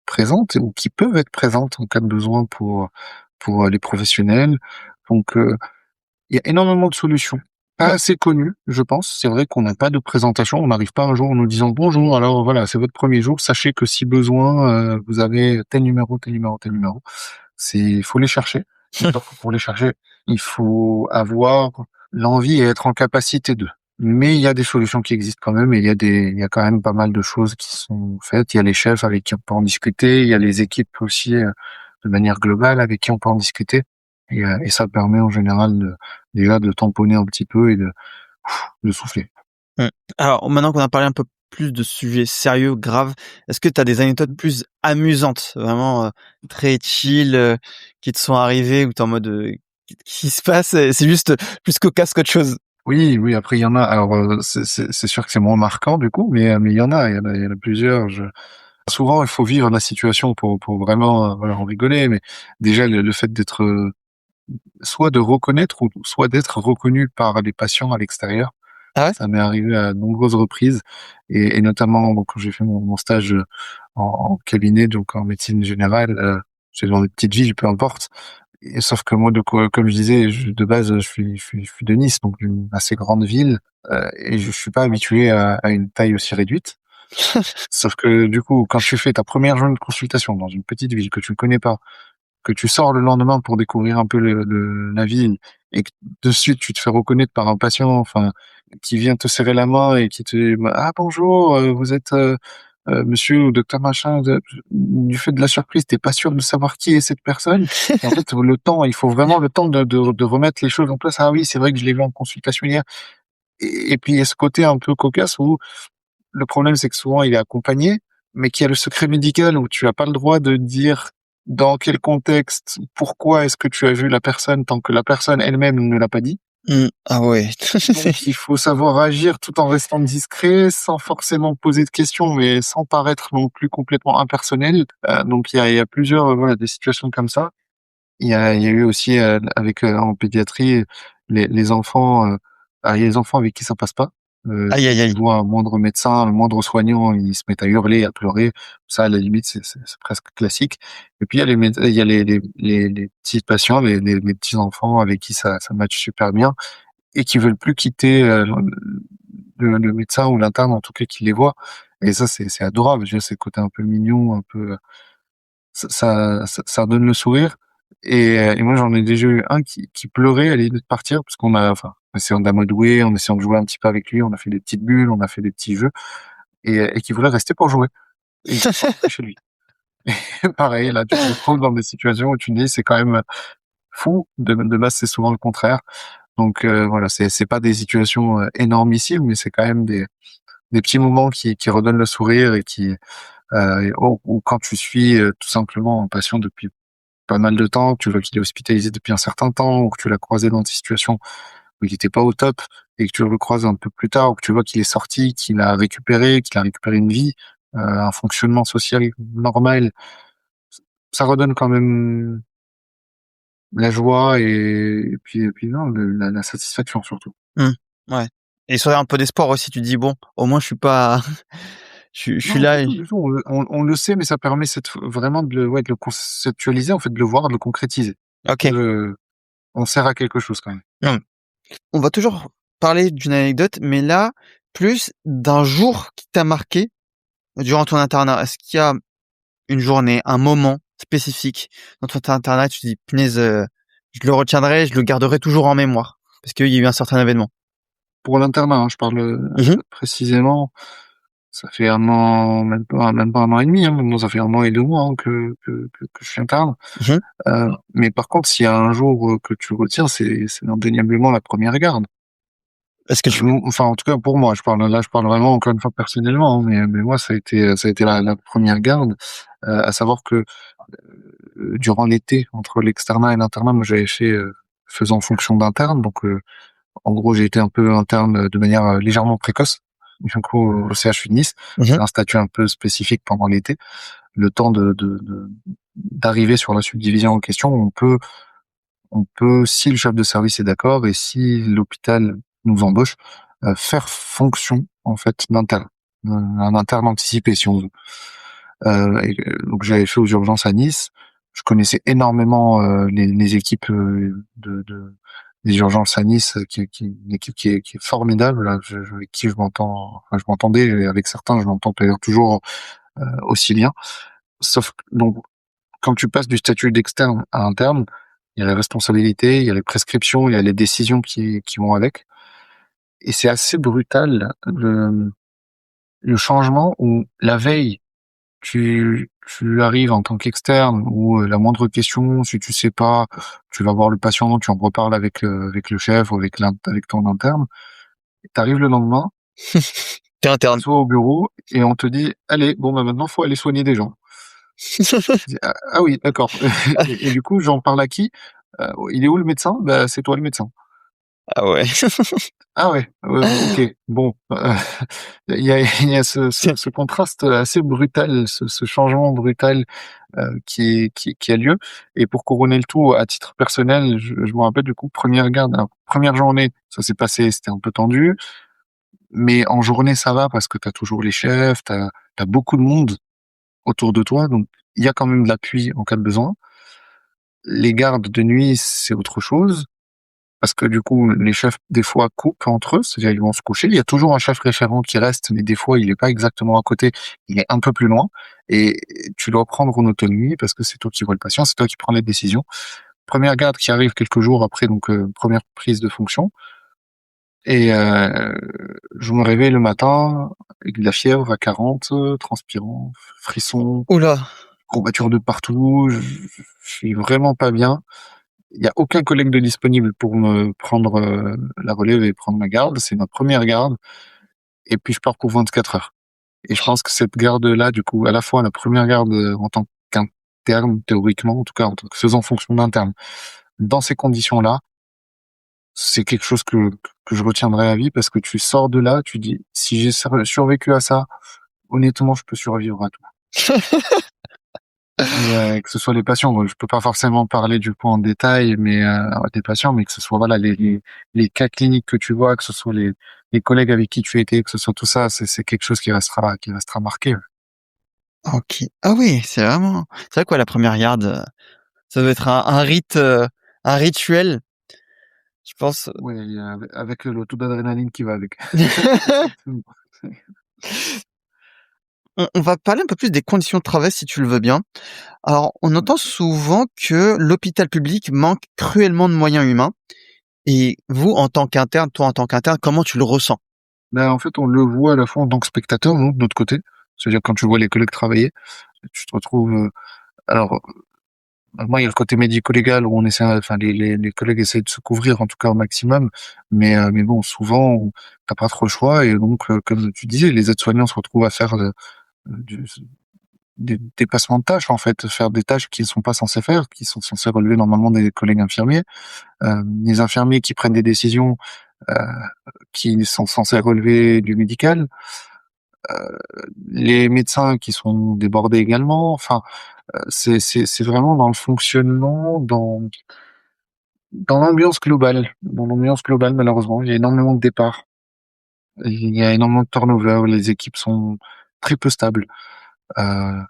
présentes ou qui peuvent être présentes en cas de besoin pour les professionnels. Donc, il y a énormément de solutions. Pas Ouais. assez connues, je pense. C'est vrai qu'on n'a pas de présentation. On n'arrive pas un jour en nous disant bonjour. Alors voilà, c'est votre premier jour. Sachez que si besoin, vous avez tel numéro, tel numéro, tel numéro. Il faut les chercher. Mais sauf que pour les chercher, il faut avoir l'envie et être en capacité de. Mais il y a des solutions qui existent quand même et il y a quand même pas mal de choses qui sont faites. Il y a les chefs avec qui on peut en discuter. Il y a les équipes aussi, de manière globale avec qui on peut en discuter. Et ça permet en général déjà de tamponner un petit peu et de souffler. Mmh. Alors, maintenant qu'on a parlé un peu plus de sujets sérieux, graves, est-ce que tu as des anecdotes plus amusantes, vraiment très chill, qui te sont arrivées, où tu es en mode qu'est-ce qui se passe? C'est juste plus cocasse qu'autre chose. Oui, oui, après il y en a. Alors c'est sûr que c'est moins marquant du coup, mais il y en a plusieurs. souvent, il faut vivre la situation pour vraiment voilà, en rigoler, mais déjà le fait d'être soit de reconnaître ou soit d'être reconnu par les patients à l'extérieur. Ah ouais? Ça m'est arrivé à de nombreuses reprises et notamment donc quand j'ai fait mon stage en cabinet, donc en médecine générale, c'est dans des petites villes, peu importe. Et sauf que moi, comme je disais, de base, je suis de Nice, donc une assez grande ville, et je suis pas habitué à une taille aussi réduite. Sauf que du coup, quand tu fais ta première journée de consultation dans une petite ville que tu ne connais pas, que tu sors le lendemain pour découvrir un peu la ville et que de suite tu te fais reconnaître par un patient, enfin, qui vient te serrer la main et qui te dit: «Ah bonjour, vous êtes, monsieur ou docteur machin», du fait de la surprise, tu pas sûr de savoir qui est cette personne et en fait, il faut vraiment le temps de remettre les choses en place. «Ah oui, c'est vrai que je l'ai vu en consultation hier» et puis il y a ce côté un peu cocasse où le problème, c'est que souvent il est accompagné, mais qu'il y a le secret médical où tu as pas le droit de dire dans quel contexte, pourquoi est-ce que tu as vu la personne tant que la personne elle-même ne l'a pas dit. Mmh. Ah ouais. Donc il faut savoir agir tout en restant discret, sans forcément poser de questions, mais sans paraître non plus complètement impersonnel. Donc il y a plusieurs, voilà, des situations comme ça. Il y a eu aussi, avec, en pédiatrie, les enfants, il y a les enfants avec qui ça passe pas. Aïe, aïe, Qui aïe. voient un moindre médecin, le moindre soignant, ils se mettent à hurler, à pleurer. Ça, à la limite, c'est presque classique. Et puis il y a les petits patients, les petits enfants avec qui ça matche super bien et qui veulent plus quitter, le médecin ou l'interne, en tout cas, qui les voit. Et ça, c'est adorable. Je veux dire, c'est le côté un peu mignon, un peu, ça donne le sourire et moi j'en ai déjà eu un qui pleurait à l'idée de partir parce qu'on a enfin, en essayant d'amadouer, en essayant de jouer un petit peu avec lui, on a fait des petites bulles, on a fait des petits jeux et qui voulait rester pour jouer et il voulait pas rentrer chez lui. Et pareil, là, tu te retrouves dans des situations où tu te dis: «C'est quand même fou». De base, c'est souvent le contraire. Donc voilà, c'est pas des situations, énormissimes, mais c'est quand même des petits moments qui redonnent le sourire et qui, ou quand tu suis, tout simplement un patient depuis pas mal de temps, que tu vois qu'il est hospitalisé depuis un certain temps, ou que tu l'as croisé dans des situations où il était pas au top, et que tu le recroises un peu plus tard, ou que tu vois qu'il est sorti, qu'il a récupéré une vie, un fonctionnement social normal. Ça redonne quand même la joie et puis non, la satisfaction surtout. Mmh. Ouais. Et ça un peu d'espoir aussi, tu te dis: «Bon, au moins je suis pas je suis Non, là et» du tout, on le sait, mais ça permet vraiment de le conceptualiser, en fait, de le voir, de le concrétiser. OK. De On sert à quelque chose quand même. Mmh. On va toujours parler d'une anecdote, mais là, plus d'un jour qui t'a marqué durant ton internat. Est-ce qu'il y a une journée, un moment spécifique dans ton internat, tu te dis: «Punaise, je le retiendrai, je le garderai toujours en mémoire», parce qu'il y a eu un certain événement? Pour l'internat, hein, je parle, Mmh mh. précisément. Ça fait 1 an, même pas 1 an et demi, hein, maintenant ça fait 1 an et 2 mois, hein, que je suis interne. Mmh. Mais par contre, s'il y a un jour, que tu retiens, c'est indéniablement la première garde. Est-ce que tu Enfin, en tout cas pour moi, je parle vraiment encore une fois personnellement, hein, mais moi ça a été la 1re garde, à savoir que, durant l'été, entre l'externat et l'internat, moi j'avais fait, faisant fonction d'interne, donc en gros, j'ai été un peu interne de manière, légèrement précoce, du coup, au CHU de Nice. Mmh. C'est un statut un peu spécifique pendant l'été. Le temps d'arriver sur la subdivision en question, on peut, si le chef de service est d'accord et si l'hôpital nous embauche, faire fonction, en fait, d'interne. Un interne anticipé, si on veut. Donc j'avais fait aux urgences à Nice. Je connaissais énormément, les équipes, des urgences à Nice, qui une équipe qui est formidable, là, avec qui je m'entendais, et avec certains, je m'entends d'ailleurs toujours, aussi bien. Sauf que donc quand tu passes du statut d'externe à interne, il y a les responsabilités, il y a les prescriptions, il y a les décisions qui vont avec, et c'est assez brutal le changement où la veille, tu arrives en tant qu'externe où, la moindre question, si tu sais pas, tu vas voir le patient, tu en reparles avec le chef ou avec ton interne. Tu arrives le lendemain, Tu es tu interne. t'assois au bureau et on te dit: «Allez, bon, bah, maintenant faut aller soigner des gens». Je dis: «Ah oui, d'accord». Et du coup, j'en parle à qui? «Il est où le médecin?» «Bah, c'est toi le médecin». Ah ouais. Ah ouais, OK. Bon, il y a ce contraste assez brutal, ce changement brutal, qui a lieu. Et pour couronner le tout, à titre personnel, je me rappelle du coup, première journée, ça s'est passé, c'était un peu tendu, mais en journée ça va parce que tu as toujours les chefs, tu as beaucoup de monde autour de toi, donc il y a quand même de l'appui en cas de besoin. Les gardes de nuit, c'est autre chose. Parce que du coup, les chefs, des fois, coupent entre eux, c'est-à-dire ils vont se coucher. Il y a toujours un chef référent qui reste, mais des fois, il est pas exactement à côté, il est un peu plus loin. Et tu dois prendre en autonomie parce que c'est toi qui vois le patient, c'est toi qui prends les décisions. Première garde qui arrive quelques jours après, donc première prise de fonction. Et je me réveille le matin avec de la fièvre à 40, transpirant, frissons, Oula. courbatures de partout. Je suis vraiment pas bien. Il y a aucun collègue de disponible pour me prendre la relève et prendre ma garde. C'est ma première garde. Et puis je pars pour 24 heures. Et je pense que cette garde-là, du coup, à la fois la première garde en tant qu'interne, théoriquement, en tout cas, en tant que faisant fonction d'interne, dans ces conditions-là, c'est quelque chose que je retiendrai à vie parce que tu sors de là, tu dis, si j'ai survécu à ça, honnêtement, je peux survivre à tout. Et que ce soit les patients, bon, je peux pas forcément parler du coup en détail, mais des patients, mais que ce soit voilà les cas cliniques que tu vois, que ce soit les collègues avec qui tu as été, que ce soit tout ça, c'est quelque chose qui restera marqué. Ouais. OK. Ah oui, c'est vrai quoi, la première garde, ça doit être un rite, un rituel, je pense. Ouais, avec le taux d'adrénaline qui va avec. Exactement. On va parler un peu plus des conditions de travail si tu le veux bien. Alors, on Ouais. entend souvent que l'hôpital public manque cruellement de moyens humains et vous, en tant qu'interne, toi en tant qu'interne, comment tu le ressens? Ben, en fait, on le voit à la fois en tant que spectateur, nous, de notre côté. C'est-à-dire quand tu vois les collègues travailler, tu te retrouves. Alors, moi, il y a le côté médico-légal où on essaie, enfin, les collègues essaient de se couvrir en tout cas au maximum, mais bon, souvent, t'as pas trop le choix et donc, comme tu disais, les aides-soignants se retrouvent à faire du, des dépassements de tâches en fait, faire des tâches qu'ils sont pas censés faire, qui sont censés relever normalement des collègues infirmiers, les infirmiers qui prennent des décisions euh, qui sont censées relever du médical, les médecins qui sont débordés également. Enfin, c'est vraiment dans le fonctionnement, dans l'ambiance globale. Dans l'ambiance globale, malheureusement, il y a énormément de départs. Il y a énormément de turnover. Les équipes sont très peu stables. Euh,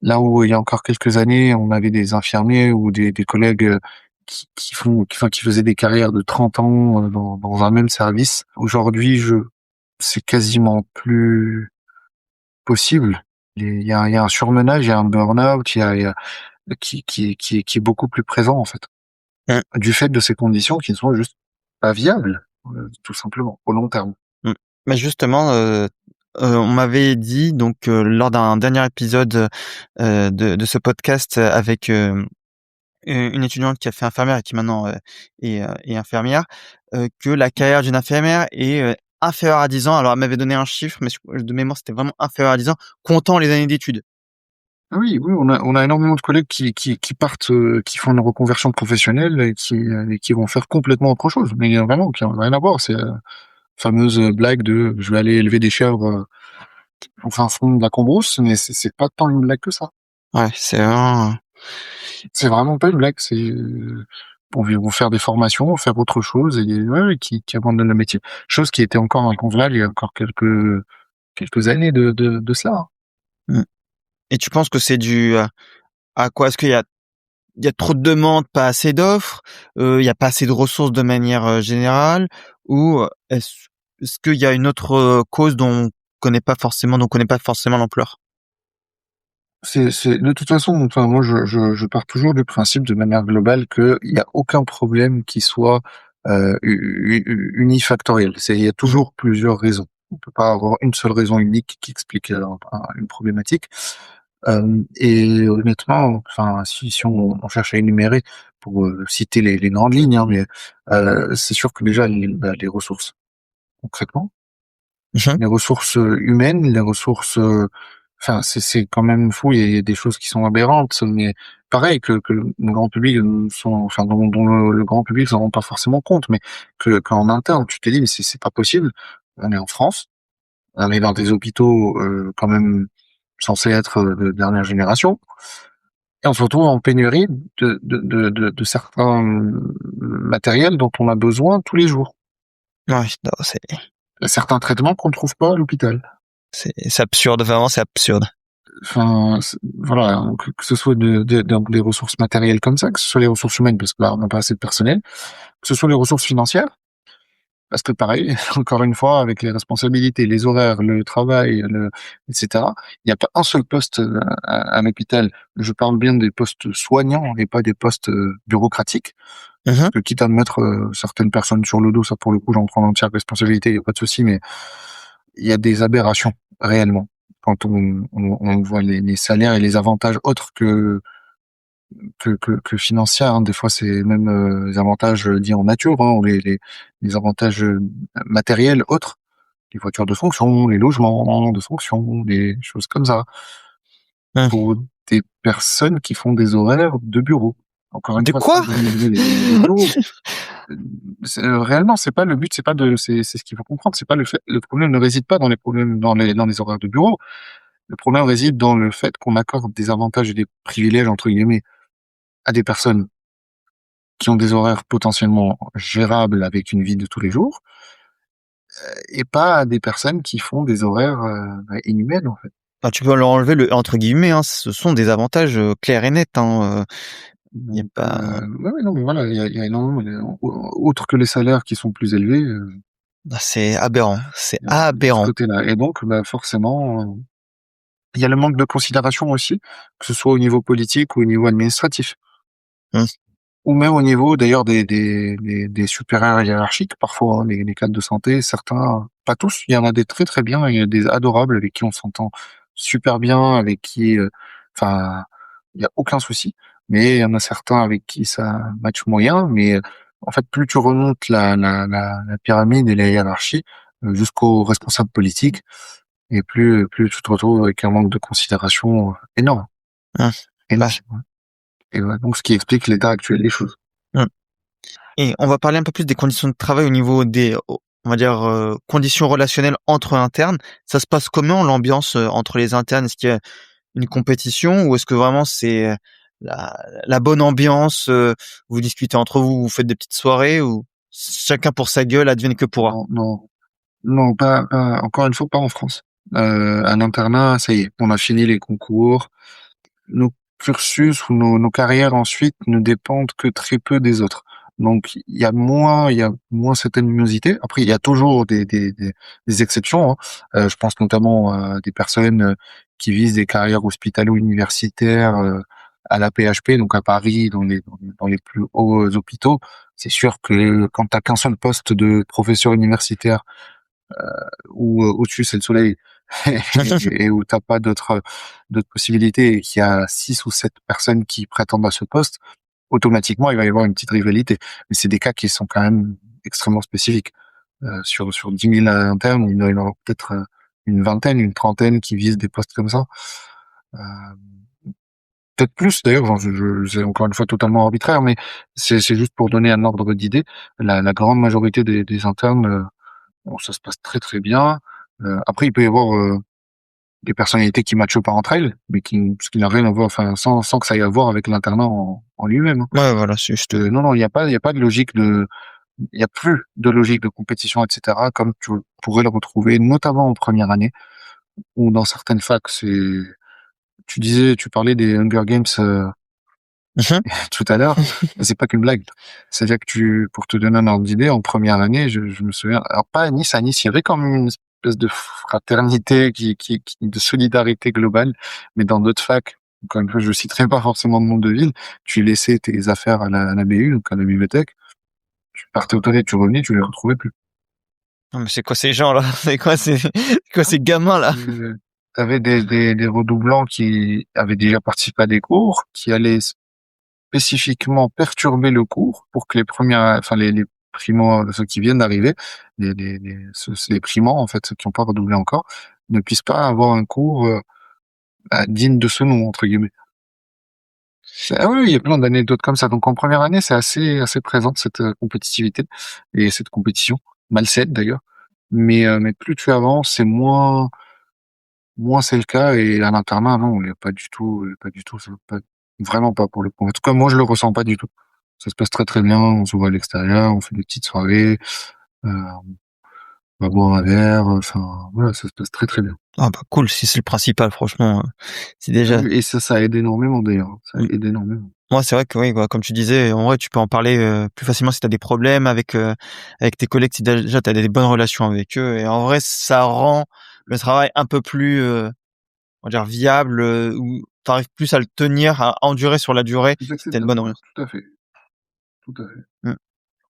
Là où il y a encore quelques années, on avait des infirmiers ou des collègues qui faisaient des carrières de 30 ans dans un même service. Aujourd'hui, c'est quasiment plus possible. Il y a un surmenage, il y a un burn-out, qui est beaucoup plus présent en fait, Mmh, du fait de ces conditions qui ne sont juste pas viables, tout simplement au long terme. mmh. Mais justement, on m'avait dit donc, lors d'un dernier épisode, de ce podcast avec, une étudiante qui a fait infirmière et qui maintenant, est infirmière, que la carrière d'une infirmière est, inférieure à 10 ans. Alors elle m'avait donné un chiffre, mais de mémoire, c'était vraiment inférieur à 10 ans, comptant les années d'études. Ah oui, oui, on a énormément de collègues qui partent, qui font une reconversion professionnelle et qui vont faire complètement autre chose, mais vraiment qui n'ont rien à voir. C'est fameuse blague de je vais aller élever des chèvres au fin fond de la Cambrousse, mais c'est pas tant une blague que ça. Ouais, c'est vraiment, C'est vraiment pas une blague. C'est ils vont faire des formations, faire autre chose et ouais, qui abandonnent le métier. Chose qui était encore inconvenable il y a encore quelques années de cela. Hein. mmh. Et tu penses que c'est dû à quoi? Est-ce qu'il y a trop de demandes, pas assez d'offres? Il y a pas assez de ressources de manière, générale? Ou, est-ce qu'il y a une autre, cause dont on connaît pas forcément l'ampleur? C'est de toute façon, enfin moi je pars toujours du principe de manière globale qu'il y a aucun problème qui soit unifactoriel. Il y a Mmh. toujours plusieurs raisons. On peut pas avoir une seule raison unique qui explique une problématique. Et honnêtement, enfin si on cherche à énumérer pour citer les grandes lignes, hein, mais c'est sûr que déjà les ressources concrètement, Mmh. les ressources humaines, les ressources enfin, c'est quand même fou. Il y a des choses qui sont aberrantes, mais pareil que le grand public enfin, dont le grand public s'en rend pas forcément compte, mais qu'en interne, tu te dis, mais c'est pas possible. On est en France, on est dans des hôpitaux, quand même censés être de dernière génération, et on se retrouve en pénurie de certains matériels dont on a besoin tous les jours. Ouais, non, Certains traitements qu'on ne trouve pas à l'hôpital. c'est absurde, vraiment, c'est absurde. Enfin, voilà, que ce soit des ressources matérielles comme ça, que ce soit les ressources humaines, parce que là, on n'a pas assez de personnel, que ce soit les ressources financières, parce que pareil, encore une fois, avec les responsabilités, les horaires, le travail, etc., il n'y a pas un seul poste à l'hôpital. Je parle bien des postes soignants et pas des postes bureaucratiques. Mhm. Que quitte à mettre certaines personnes sur le dos, ça pour le coup, j'en prends l'entière responsabilité, il n'y a pas de souci, mais il y a des aberrations réellement quand on voit les salaires et les avantages autres que financiers. Hein. Des fois, c'est même les avantages dits en nature, hein, ou les avantages matériels autres, les voitures de fonction, les logements de fonction, des choses comme ça, Hum. pour des personnes qui font des horaires de bureau. Encore une De fois, sans quoi? minimiser les bureaux, réellement, c'est pas le but, c'est pas de, c'est ce qu'il faut comprendre, c'est pas le problème ne réside pas dans les problèmes, dans les horaires de bureau. Le problème réside dans le fait qu'on accorde des avantages et des privilèges, entre guillemets, à des personnes qui ont des horaires potentiellement gérables avec une vie de tous les jours, et pas à des personnes qui font des horaires inhumaines, en fait. Enfin, tu peux leur enlever le entre guillemets, hein, ce sont des avantages clairs et nets. Hein, y a Donc, pas, ouais, non, mais voilà, il y a énormément, outre que les salaires qui sont plus élevés, c'est aberrant, c'est il y a ce aberrant. côté-là. Et donc, bah, forcément, il y a le manque de considération aussi, que ce soit au niveau politique ou au niveau administratif. Hum. Ou même au niveau d'ailleurs des supérieurs hiérarchiques, parfois, hein, les cadres de santé, certains, pas tous, il y en a des très très bien, il y a des adorables avec qui on s'entend super bien, avec qui, enfin, il y a aucun souci. Mais il y en a certains avec qui ça match moyen. Mais en fait, plus tu remontes la pyramide et la hiérarchie jusqu'aux responsables politiques, et plus tu te retrouves avec un manque de considération énorme, Hum. énorme. Bah, Ouais. Et ouais, donc ce qui explique l'état actuel des choses. hum. Et on va parler un peu plus des conditions de travail au niveau des, on va dire, conditions relationnelles entre internes. Ça se passe comment l'ambiance entre les internes? Est-ce qu'il y a une compétition ou est-ce que vraiment c'est la bonne ambiance? Vous discutez entre vous, vous faites des petites soirées ou chacun pour sa gueule, advienne que pourra? Non, non, non, encore une fois, pas en France. Un internat, ça y est, on a fini les concours. Nos cursus ou nos carrières ensuite ne dépendent que très peu des autres. Donc il y a moins cette animosité. Après, il y a toujours des exceptions. Hein. Je pense notamment à des personnes qui visent des carrières hospitalo-universitaires à la PHP, donc à Paris, dans les plus hauts hôpitaux. C'est sûr que quand t'as qu'un seul poste de professeur universitaire où au-dessus c'est le soleil et où t'as pas d'autres possibilités et qu'il y a 6 ou 7 personnes qui prétendent à ce poste, automatiquement il va y avoir une petite rivalité. Mais c'est des cas qui sont quand même extrêmement spécifiques. Sur 10 000 internes, il y en aura peut-être une vingtaine, une trentaine qui visent des postes comme ça. Euh, Peut-être plus d'ailleurs, enfin, c'est encore une fois totalement arbitraire, mais c'est juste pour donner un ordre d'idée. La grande majorité des internes, bon, ça se passe très très bien. Après, il peut y avoir des personnalités qui matchent pas entre elles, mais ce qui n'a rien à voir, enfin, sans que ça ait à voir avec l'internat en lui-même. Hein. Ouais, voilà, c'est juste. Non, non, il y a pas de logique il y a plus de logique de compétition, etc., comme tu pourrais le retrouver, notamment en première année, ou dans certaines facs, tu parlais des Hunger Games, Mhm. tout à l'heure, c'est pas qu'une blague. C'est-à-dire que pour te donner un ordre d'idée, en première année, je me souviens, alors pas à Nice, il y avait quand même une espèce de fraternité de solidarité globale, mais dans d'autres facs, encore une fois, je citerai pas forcément de nom de ville, tu laissais tes affaires à la BU, donc à la bibliothèque, tu partais aux toilettes, tu revenais, tu les retrouvais plus. Non, mais c'est quoi ces gens là? C'est quoi Hein. ces gamins là? T'avais des redoublants qui avaient déjà participé à des cours, qui allaient spécifiquement perturber le cours pour que les premières, enfin les primo, ceux qui viennent d'arriver, les primants en fait, ceux qui n'ont pas redoublé encore, ne puissent pas avoir un cours digne de ce nom entre guillemets. Ah oui, il y a plein d'anecdotes comme ça. Donc en première année, c'est assez présente cette compétitivité et cette compétition malsaine d'ailleurs. Mais plus tu avances, c'est moins c'est le cas. Et à l'internat, non, il n'y a pas du tout, vraiment pas pour le coup. En tout cas, moi, je le ressens pas du tout. Ça se passe très très bien. On se voit à l'extérieur, on fait des petites soirées, on va boire un verre. Enfin, voilà, ça se passe très très bien. Ah bah cool, si c'est le principal, franchement, c'est Ah déjà. oui, et ça aide énormément d'ailleurs. Ça Mm. aide énormément. Moi, c'est vrai que oui, quoi, comme tu disais, en vrai, tu peux en parler plus facilement si tu as des problèmes avec tes collègues, si déjà tu as des bonnes relations avec eux. Et en vrai, ça rend le travail un peu plus, on va dire, viable, ou tu arrives plus à le tenir, à endurer sur la durée Plus si tu as une bonne acceptable. ambiance. Tout à fait. Tout à fait. Mm.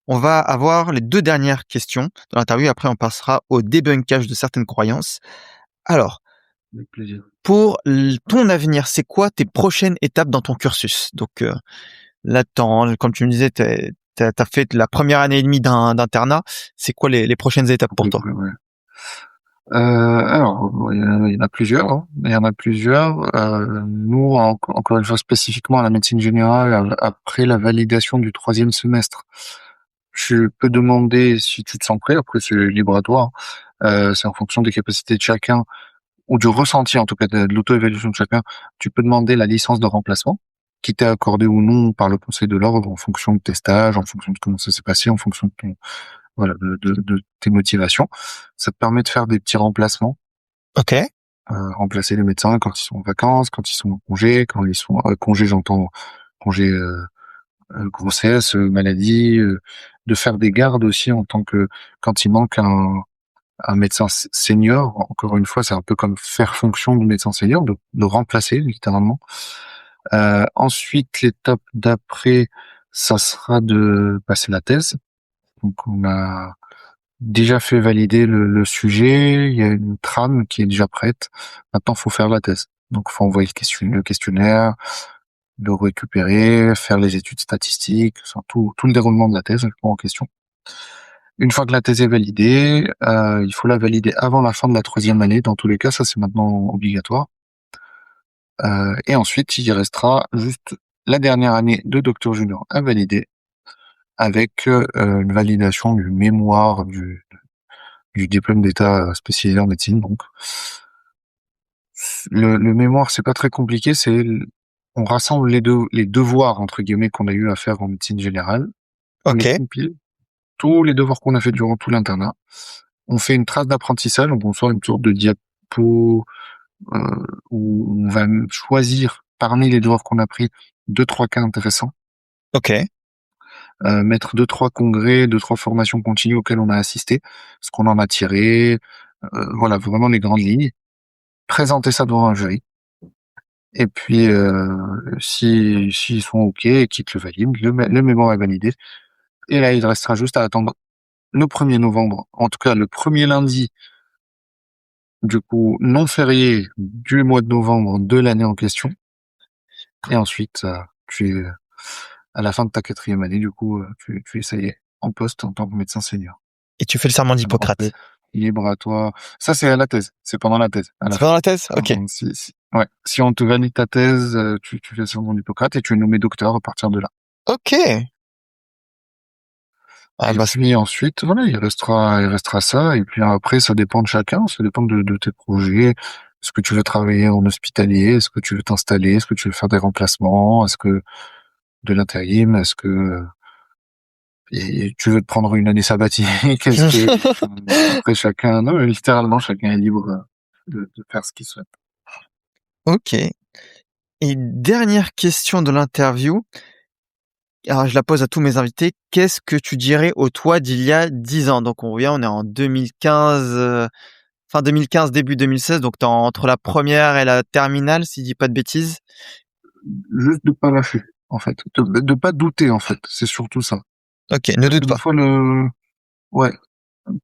On va avoir les deux dernières questions de l'interview. Après, on passera au débunkage de certaines croyances. Alors, Avec plaisir. pour ton avenir, c'est quoi tes prochaines étapes dans ton cursus? Donc là, comme tu me disais, t'as fait la première année et demie d'internat. C'est quoi les prochaines étapes pour toi? Ouais. Alors, bon, il y en a plusieurs, hein. Il y en a plusieurs. Nous, encore une fois, spécifiquement à la médecine générale, après la validation du 3e semestre, je peux demander si tu te sens prêt. Après, c'est libre à toi, hein. C'est en fonction des capacités de chacun ou du ressenti, en tout cas, de l'auto-évaluation de chacun. Tu peux demander la licence de remplacement, qui t'est accordée ou non par le Conseil de l'ordre en fonction de tes stages, en fonction de comment ça s'est passé, en fonction de ton, voilà, de tes motivations. Ça te permet de faire des petits remplacements, Ok, remplacer les médecins quand ils sont en vacances, quand ils sont en congé, quand ils sont congé, j'entends congé grossesse, maladie, de faire des gardes aussi en tant que quand il manque un médecin senior. Encore une fois, c'est un peu comme faire fonction de médecin senior, de remplacer littéralement. Ensuite, l'étape d'après, ça sera de passer la thèse. Donc, on a déjà fait valider le sujet, il y a une trame qui est déjà prête. Maintenant, faut faire la thèse. Donc, faut envoyer le questionnaire, le récupérer, faire les études statistiques, enfin, tout le déroulement de la thèse en question. Une fois que la thèse est validée, il faut la valider avant la fin de la 3e année. Dans tous les cas, ça c'est maintenant obligatoire. Et ensuite, il restera juste la dernière année de docteur junior à valider avec une validation du mémoire du diplôme d'état spécialisé en médecine. Donc, le mémoire, c'est pas très compliqué. On rassemble les devoirs entre guillemets qu'on a eu à faire en médecine générale. On les ok. compile, tous les devoirs qu'on a fait durant tout l'internat. On fait une trace d'apprentissage, donc on sort une sorte de diapo où on va choisir parmi les devoirs qu'on a pris deux, trois cas intéressants, Ok. mettre deux, trois congrès, deux, trois formations continues auxquelles on a assisté, ce qu'on en a tiré, voilà, vraiment les grandes lignes. Présenter ça devant un jury. Et puis, s'ils sont OK et qu'ils te le valident, le mémoire est validé. Et là, il restera juste à attendre le 1er novembre, en tout cas le premier lundi, du coup, non férié du mois de novembre de l'année en question. Et ensuite, tu es à la fin de ta 4e année, du coup, tu es, ça y est, en poste en tant que médecin senior. Et tu fais le serment Alors après, d'Hippocrate. libre à toi. Ça, c'est à la thèse. C'est pendant la thèse, à la C'est fin. pendant la thèse? Ok. Ouais. Si on te valide ta thèse, tu fais le serment d'Hippocrate et tu es nommé docteur à partir de là. Ok. Ah Et bah, puis ensuite, voilà, il restera ça. Et puis après, ça dépend de chacun, ça dépend de tes projets. Est-ce que tu veux travailler en hospitalier? Est-ce que tu veux t'installer? Est-ce que tu veux faire des remplacements? Est-ce que de l'intérim? Est-ce que et tu veux te prendre une année sabbatique? Est-ce que enfin, après chacun, non, mais littéralement, chacun est libre de faire ce qu'il souhaite. ok. Et dernière question de l'interview. Alors, je la pose à tous mes invités. Qu'est-ce que tu dirais au toi d'il y a 10 ans? Donc, on revient, on est en 2015, fin 2015, début 2016. Donc, t'es entre la première et la terminale, si je dis pas de bêtises. Juste de pas lâcher, en fait, de pas douter, en fait. C'est surtout ça. Ok, ne Parce que doute des pas. fois ouais,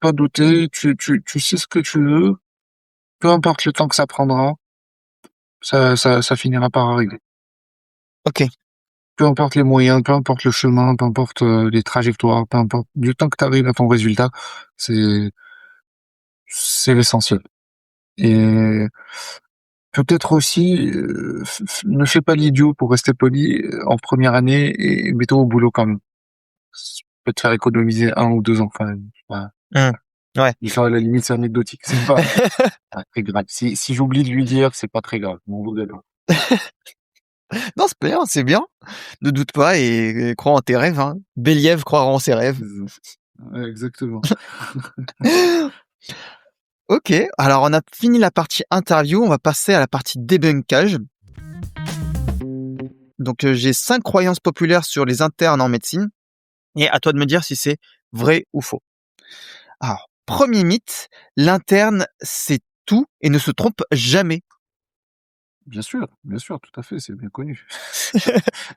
pas douter. Tu sais ce que tu veux. Peu importe le temps que ça prendra, ça finira par arriver. Ok. Peu importe les moyens, peu importe le chemin, peu importe les trajectoires, peu importe du temps que tu arrives à ton résultat, c'est c'est l'essentiel. Et Peut-être aussi, ne fais pas l'idiot pour rester poli en première année et mets-toi au boulot quand même. Ça peut te faire économiser 1 ou 2 ans quand même. Voilà. Mmh. Ouais. À la limite, c'est anecdotique. C'est pas très grave. Si j'oublie de lui dire, c'est pas très grave. Mon bout d'accord. Non, c'est bien, c'est bien. Ne doute pas et crois en tes rêves, hein. Béliève croira en ses rêves. Ouais, exactement. OK, alors on a fini la partie interview, on va passer à la partie débunkage. Donc j'ai 5 croyances populaires sur les internes en médecine et à toi de me dire si c'est vrai ou faux. Alors, premier mythe, l'interne sait tout et ne se trompe jamais. Bien sûr, tout à fait, c'est bien connu.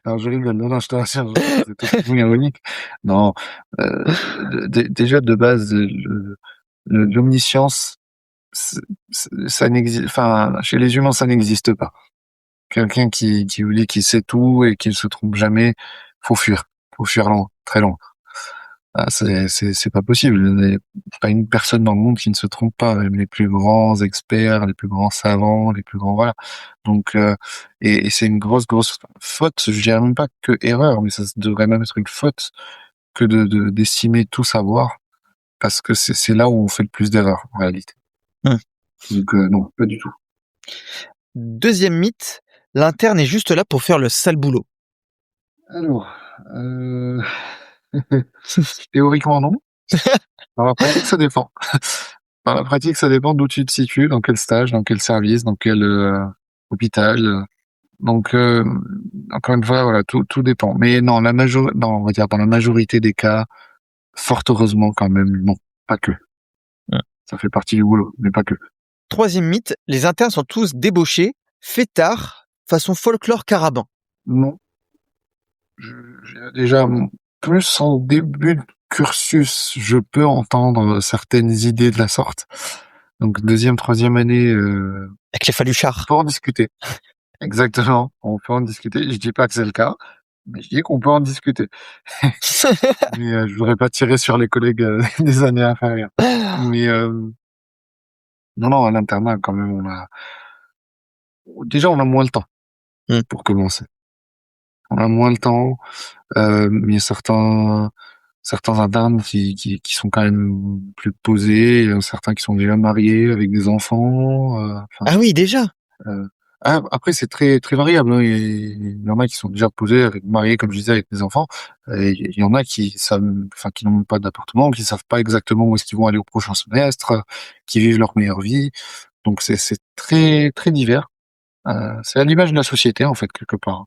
Alors je rigole, non, je te rassure, c'est totalement ironique. Non, déjà de base, l'omniscience, ça n'existe, enfin, chez les humains, ça n'existe pas. Quelqu'un qui vous dit qu'il sait tout et qu'il se trompe jamais, faut fuir loin, très loin. Ah, c'est pas possible. Il n'y a pas une personne dans le monde qui ne se trompe pas, même les plus grands experts, les plus grands savants, les plus grands, voilà. Donc, et c'est une grosse faute. Je dirais même pas que erreur, mais ça devrait même être une faute que d'estimer tout savoir, parce que c'est là où on fait le plus d'erreurs, en réalité. Mmh. Donc, non, pas du tout. Deuxième mythe, l'interne est juste là pour faire le sale boulot. Alors, théoriquement, non. Dans la pratique, ça dépend. Dans la pratique, ça dépend d'où tu te situes, dans quel stage, dans quel service, dans quel hôpital. Donc, encore une fois, voilà, tout dépend. Mais non, non, on va dire dans la majorité des cas, fort heureusement quand même, non, pas que. Ouais. Ça fait partie du boulot, mais pas que. Troisième mythe, les internes sont tous débauchés, fêtards, façon folklore caraban. Non, déjà, plus en début de cursus, je peux entendre certaines idées de la sorte. Donc, deuxième, troisième année, Avec les faluchards. on peut en discuter. Exactement, on peut en discuter. Je dis pas que c'est le cas, mais je dis qu'on peut en discuter. Mais je voudrais pas tirer sur les collègues des années inférieures. Mais non, à l'internat, quand même, on a moins le temps pour commencer. On a moins le temps. Il y a certains internes qui sont quand même plus posés, certains qui sont déjà mariés avec des enfants. Ah oui, déjà. Après, c'est très très variable, hein. Il y en a qui sont déjà posés, mariés, comme je disais, avec des enfants. Et il y en a qui savent, enfin, qui n'ont pas d'appartement, qui savent pas exactement où est-ce qu'ils vont aller au prochain semestre, qui vivent leur meilleure vie. Donc c'est très très divers. C'est à l'image de la société en fait quelque part.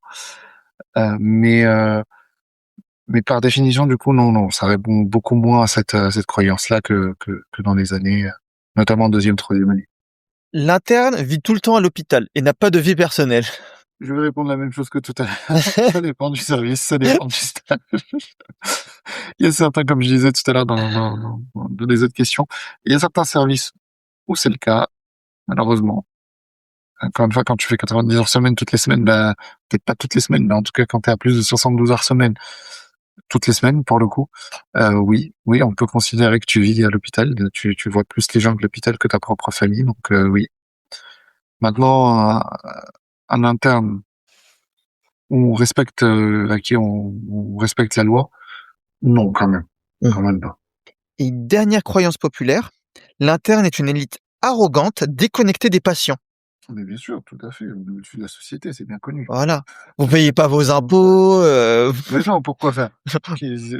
Mais par définition, du coup, non, ça répond beaucoup moins à cette croyance-là que dans les années, notamment en deuxième, troisième année. L'interne vit tout le temps à l'hôpital et n'a pas de vie personnelle. Je vais répondre la même chose que tout à l'heure. Ça dépend du service, ça dépend du stage. Il y a certains, comme je disais tout à l'heure dans les autres questions, il y a certains services où c'est le cas, malheureusement. Encore une fois, quand tu fais 90 heures semaine toutes les semaines, bah, peut-être pas toutes les semaines, mais en tout cas, quand tu es à plus de 72 heures semaine, toutes les semaines, pour le coup, oui, on peut considérer que tu vis à l'hôpital. Tu vois plus les gens de l'hôpital que ta propre famille, donc oui. Maintenant, un interne où on respecte, à qui on respecte la loi, non, quand même. Quand même pas. Et dernière croyance populaire, l'interne est une élite arrogante, déconnectée des patients. Mais bien sûr, tout à fait. Au-dessus de la société, c'est bien connu. Voilà. Vous payez pas vos impôts. Mais non, pourquoi faire?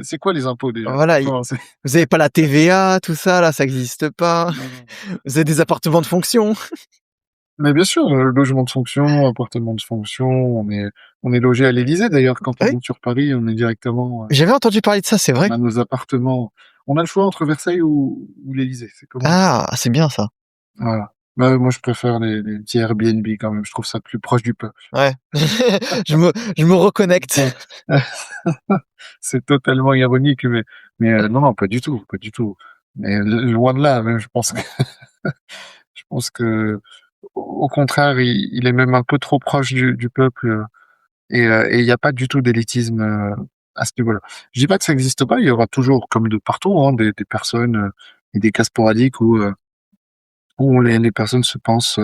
C'est quoi les impôts déjà? Voilà. Vous avez pas la TVA, tout ça, là, ça existe pas. Vous avez des appartements de fonction. Mais bien sûr, logement de fonction, appartement de fonction, on est logé à l'Élysée d'ailleurs. Quand on Oui. monte sur Paris, on est directement. J'avais entendu parler de ça, c'est vrai. On a nos appartements. On a le choix entre Versailles ou l'Élysée. C'est comment? Ah, c'est bien ça. Voilà. Bah, moi, je préfère les petits Airbnb quand même. Je trouve ça plus proche du peuple. Ouais. je me reconnecte. C'est totalement ironique, mais non, pas du tout, pas du tout. Mais loin de là, même, je pense que, au contraire, il est même un peu trop proche du peuple, et il n'y a pas du tout d'élitisme à ce niveau-là. Je dis pas que ça n'existe pas, il y aura toujours, comme de partout, hein, des personnes et des cas sporadiques où les personnes se pensent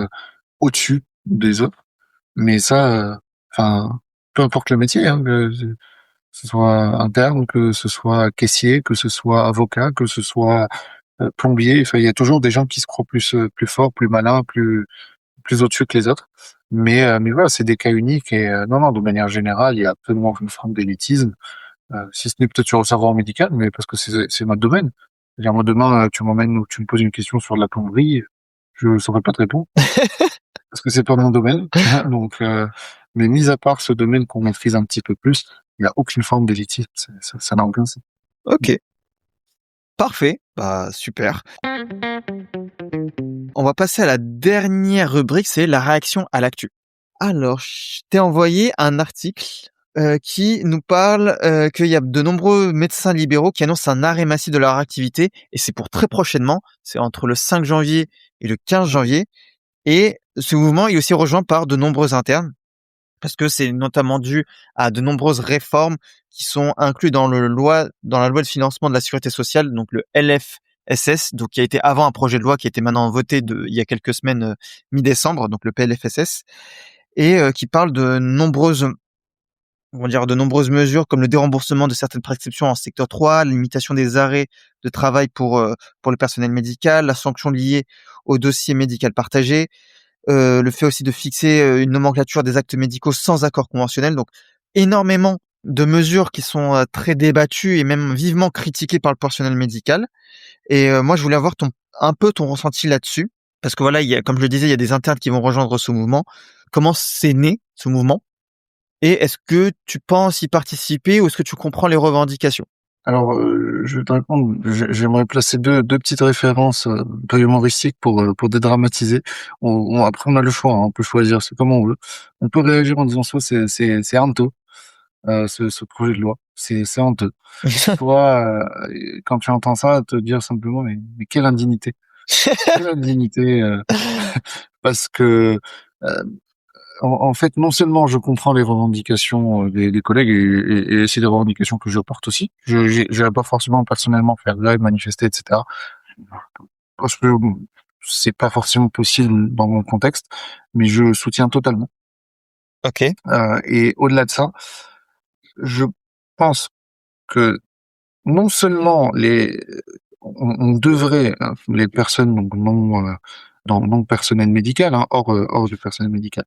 au-dessus des autres. Mais ça, enfin, peu importe le métier, hein, que ce soit interne, que ce soit caissier, que ce soit avocat, que ce soit plombier. Enfin, il y a toujours des gens qui se croient plus forts, plus malins, plus au-dessus que les autres. Mais voilà, c'est des cas uniques et non, non, de manière générale, il y a absolument une forme d'élitisme, si ce n'est peut-être sur le savoir médical, mais parce que c'est notre domaine. C'est-à-dire, moi, demain, tu m'emmènes ou tu me poses une question sur de la plomberie, je ne saurais pas te répondre parce que c'est pas mon domaine. Donc, mais mis à part ce domaine qu'on maîtrise un petit peu plus, il n'y a aucune forme d'élitisme. Ça n'a aucun sens. Ok, parfait, bah super. On va passer à la dernière rubrique, c'est la réaction à l'actu. Alors, je t'ai envoyé un article qui nous parle qu'il y a de nombreux médecins libéraux qui annoncent un arrêt massif de leur activité, et c'est pour très prochainement, c'est entre le 5 janvier et le 15 janvier, et ce mouvement est aussi rejoint par de nombreux internes, parce que c'est notamment dû à de nombreuses réformes qui sont incluses dans la loi de financement de la sécurité sociale, donc le LFSS, donc qui a été avant un projet de loi qui a été maintenant voté il y a quelques semaines, mi-décembre, donc le PLFSS, et qui parle de nombreuses mesures comme le déremboursement de certaines prescriptions en secteur 3, la limitation des arrêts de travail pour le personnel médical, la sanction liée au dossier médical partagé, le fait aussi de fixer une nomenclature des actes médicaux sans accord conventionnel. Donc énormément de mesures qui sont très débattues et même vivement critiquées par le personnel médical. Et moi, je voulais avoir un peu ton ressenti là-dessus, parce que voilà, comme je le disais, il y a des internes qui vont rejoindre ce mouvement. Comment c'est né ce mouvement? Et est-ce que tu penses y participer ou est-ce que tu comprends les revendications? Alors, je vais te répondre. J'aimerais placer deux petites références peu humoristiques pour dédramatiser. Après, on a le choix, hein, on peut choisir, c'est comme on veut. On peut réagir en disant soit c'est honteux, ce projet de loi, c'est honteux. Soit, quand tu entends ça, te dire simplement, mais quelle indignité, quelle indignité, parce que euh, en fait, non seulement je comprends les revendications des collègues et c'est des revendications que je porte aussi. Je vais pas forcément personnellement faire grève, manifester, etc. Parce que c'est pas forcément possible dans mon contexte, mais je soutiens totalement. Ok. Et au-delà de ça, je pense que non seulement on devrait, les personnes donc non personnel médical, hein, hors du personnel médical,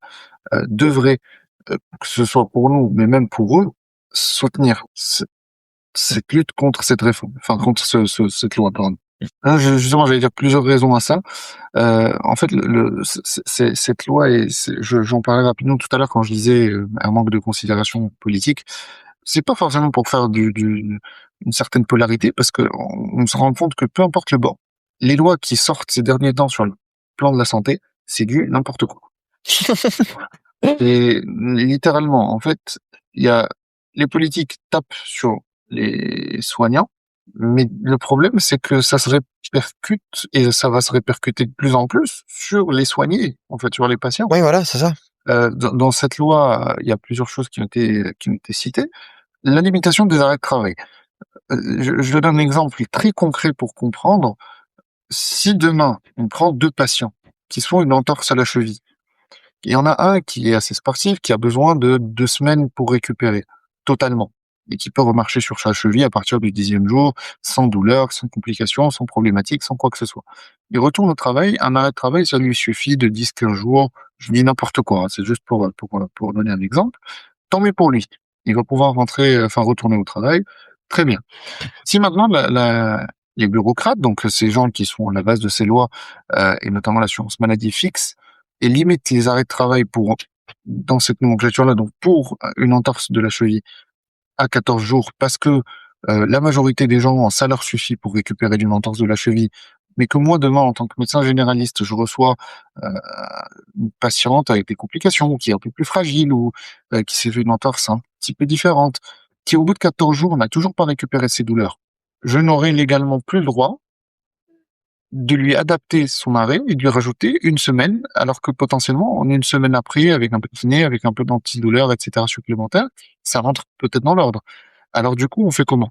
devraient, que ce soit pour nous, mais même pour eux, soutenir cette lutte contre cette réforme, enfin contre cette loi, pardon. Hein, justement, j'allais dire plusieurs raisons à ça. En fait, cette loi, j'en parlais rapidement tout à l'heure quand je disais un manque de considération politique. C'est pas forcément pour faire une certaine polarité, parce que on se rend compte que peu importe le bord, les lois qui sortent ces derniers temps sur le plan de la santé, c'est du n'importe quoi. Et littéralement, en fait, il y a les politiques tapent sur les soignants, mais le problème, c'est que ça se répercute et ça va se répercuter de plus en plus sur les soignés, en fait, sur les patients. Oui, voilà, c'est ça. Dans cette loi, il y a plusieurs choses qui ont été citées. La limitation des arrêts de travail. Je donne un exemple très concret pour comprendre. Si demain, on prend deux patients qui sont une entorse à la cheville, il y en a un qui est assez sportif, qui a besoin de 2 semaines pour récupérer totalement et qui peut remarcher sur sa cheville à partir du 10e jour, sans douleur, sans complications, sans problématique, sans quoi que ce soit. Il retourne au travail, un arrêt de travail, ça lui suffit de 10-15 jours. Je dis n'importe quoi, hein, c'est juste pour donner un exemple. Tant mieux pour lui. Il va pouvoir retourner au travail. Très bien. Si maintenant les bureaucrates, donc ces gens qui sont à la base de ces lois, et notamment l'assurance maladie fixe, et limitent les arrêts de travail dans cette nomenclature-là, donc pour une entorse de la cheville à 14 jours, parce que la majorité des gens, ça leur suffit pour récupérer d'une entorse de la cheville, mais que moi, demain, en tant que médecin généraliste, je reçois une patiente avec des complications, qui est un peu plus fragile, ou qui s'est fait une entorse un petit peu différente, qui au bout de 14 jours n'a toujours pas récupéré ses douleurs. Je n'aurai légalement plus le droit de lui adapter son arrêt et de lui rajouter 1 semaine, alors que potentiellement, on est 1 semaine après, avec un peu de kiné, avec un peu d'antidouleur, etc. supplémentaire, ça rentre peut-être dans l'ordre. Alors du coup, on fait comment?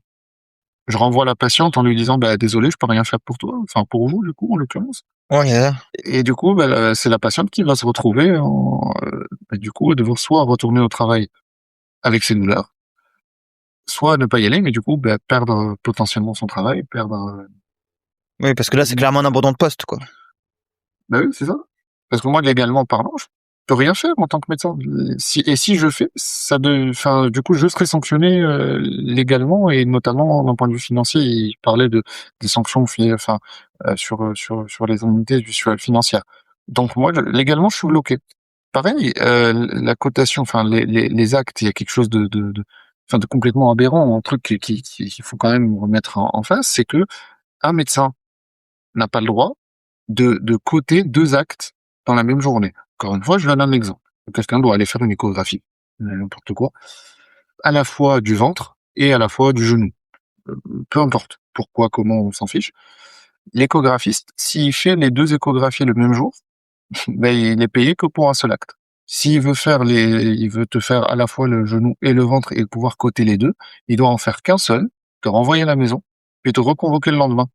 je renvoie la patiente en lui disant, bah, désolé, je peux rien faire pour toi, enfin, pour vous, du coup, en l'occurrence. Ouais, Et du coup, bah, c'est la patiente qui va se retrouver du coup, devoir soit retourner au travail avec ses douleurs, soit ne pas y aller, mais du coup, bah, perdre potentiellement son travail, perdre, oui, parce que là, c'est beaucoup clairement de un choses. abandon de poste, quoi. Bah oui, c'est ça. Parce que moi, légalement parlant, je peux rien faire en tant que médecin. Si je fais, enfin, du coup, je serai sanctionné légalement et notamment d'un point de vue financier. Il parlait des sanctions, enfin, sur les indemnités financières. Donc moi, légalement, je suis bloqué. Pareil, la cotation, enfin, les actes, il y a quelque chose enfin, de complètement aberrant, un truc qu'il faut quand même remettre en face, c'est que un médecin n'a pas le droit de coter 2 actes dans la même journée. Encore une fois, je donne un exemple. Quelqu'un doit aller faire une échographie, n'importe quoi, à la fois du ventre et à la fois du genou. Peu importe pourquoi, comment, on s'en fiche. L'échographiste, s'il fait les 2 échographies le même jour, ben, il est payé que pour un seul acte. Il veut te faire à la fois le genou et le ventre et pouvoir coter les 2, il doit en faire qu'un seul, te renvoyer à la maison, puis te reconvoquer le lendemain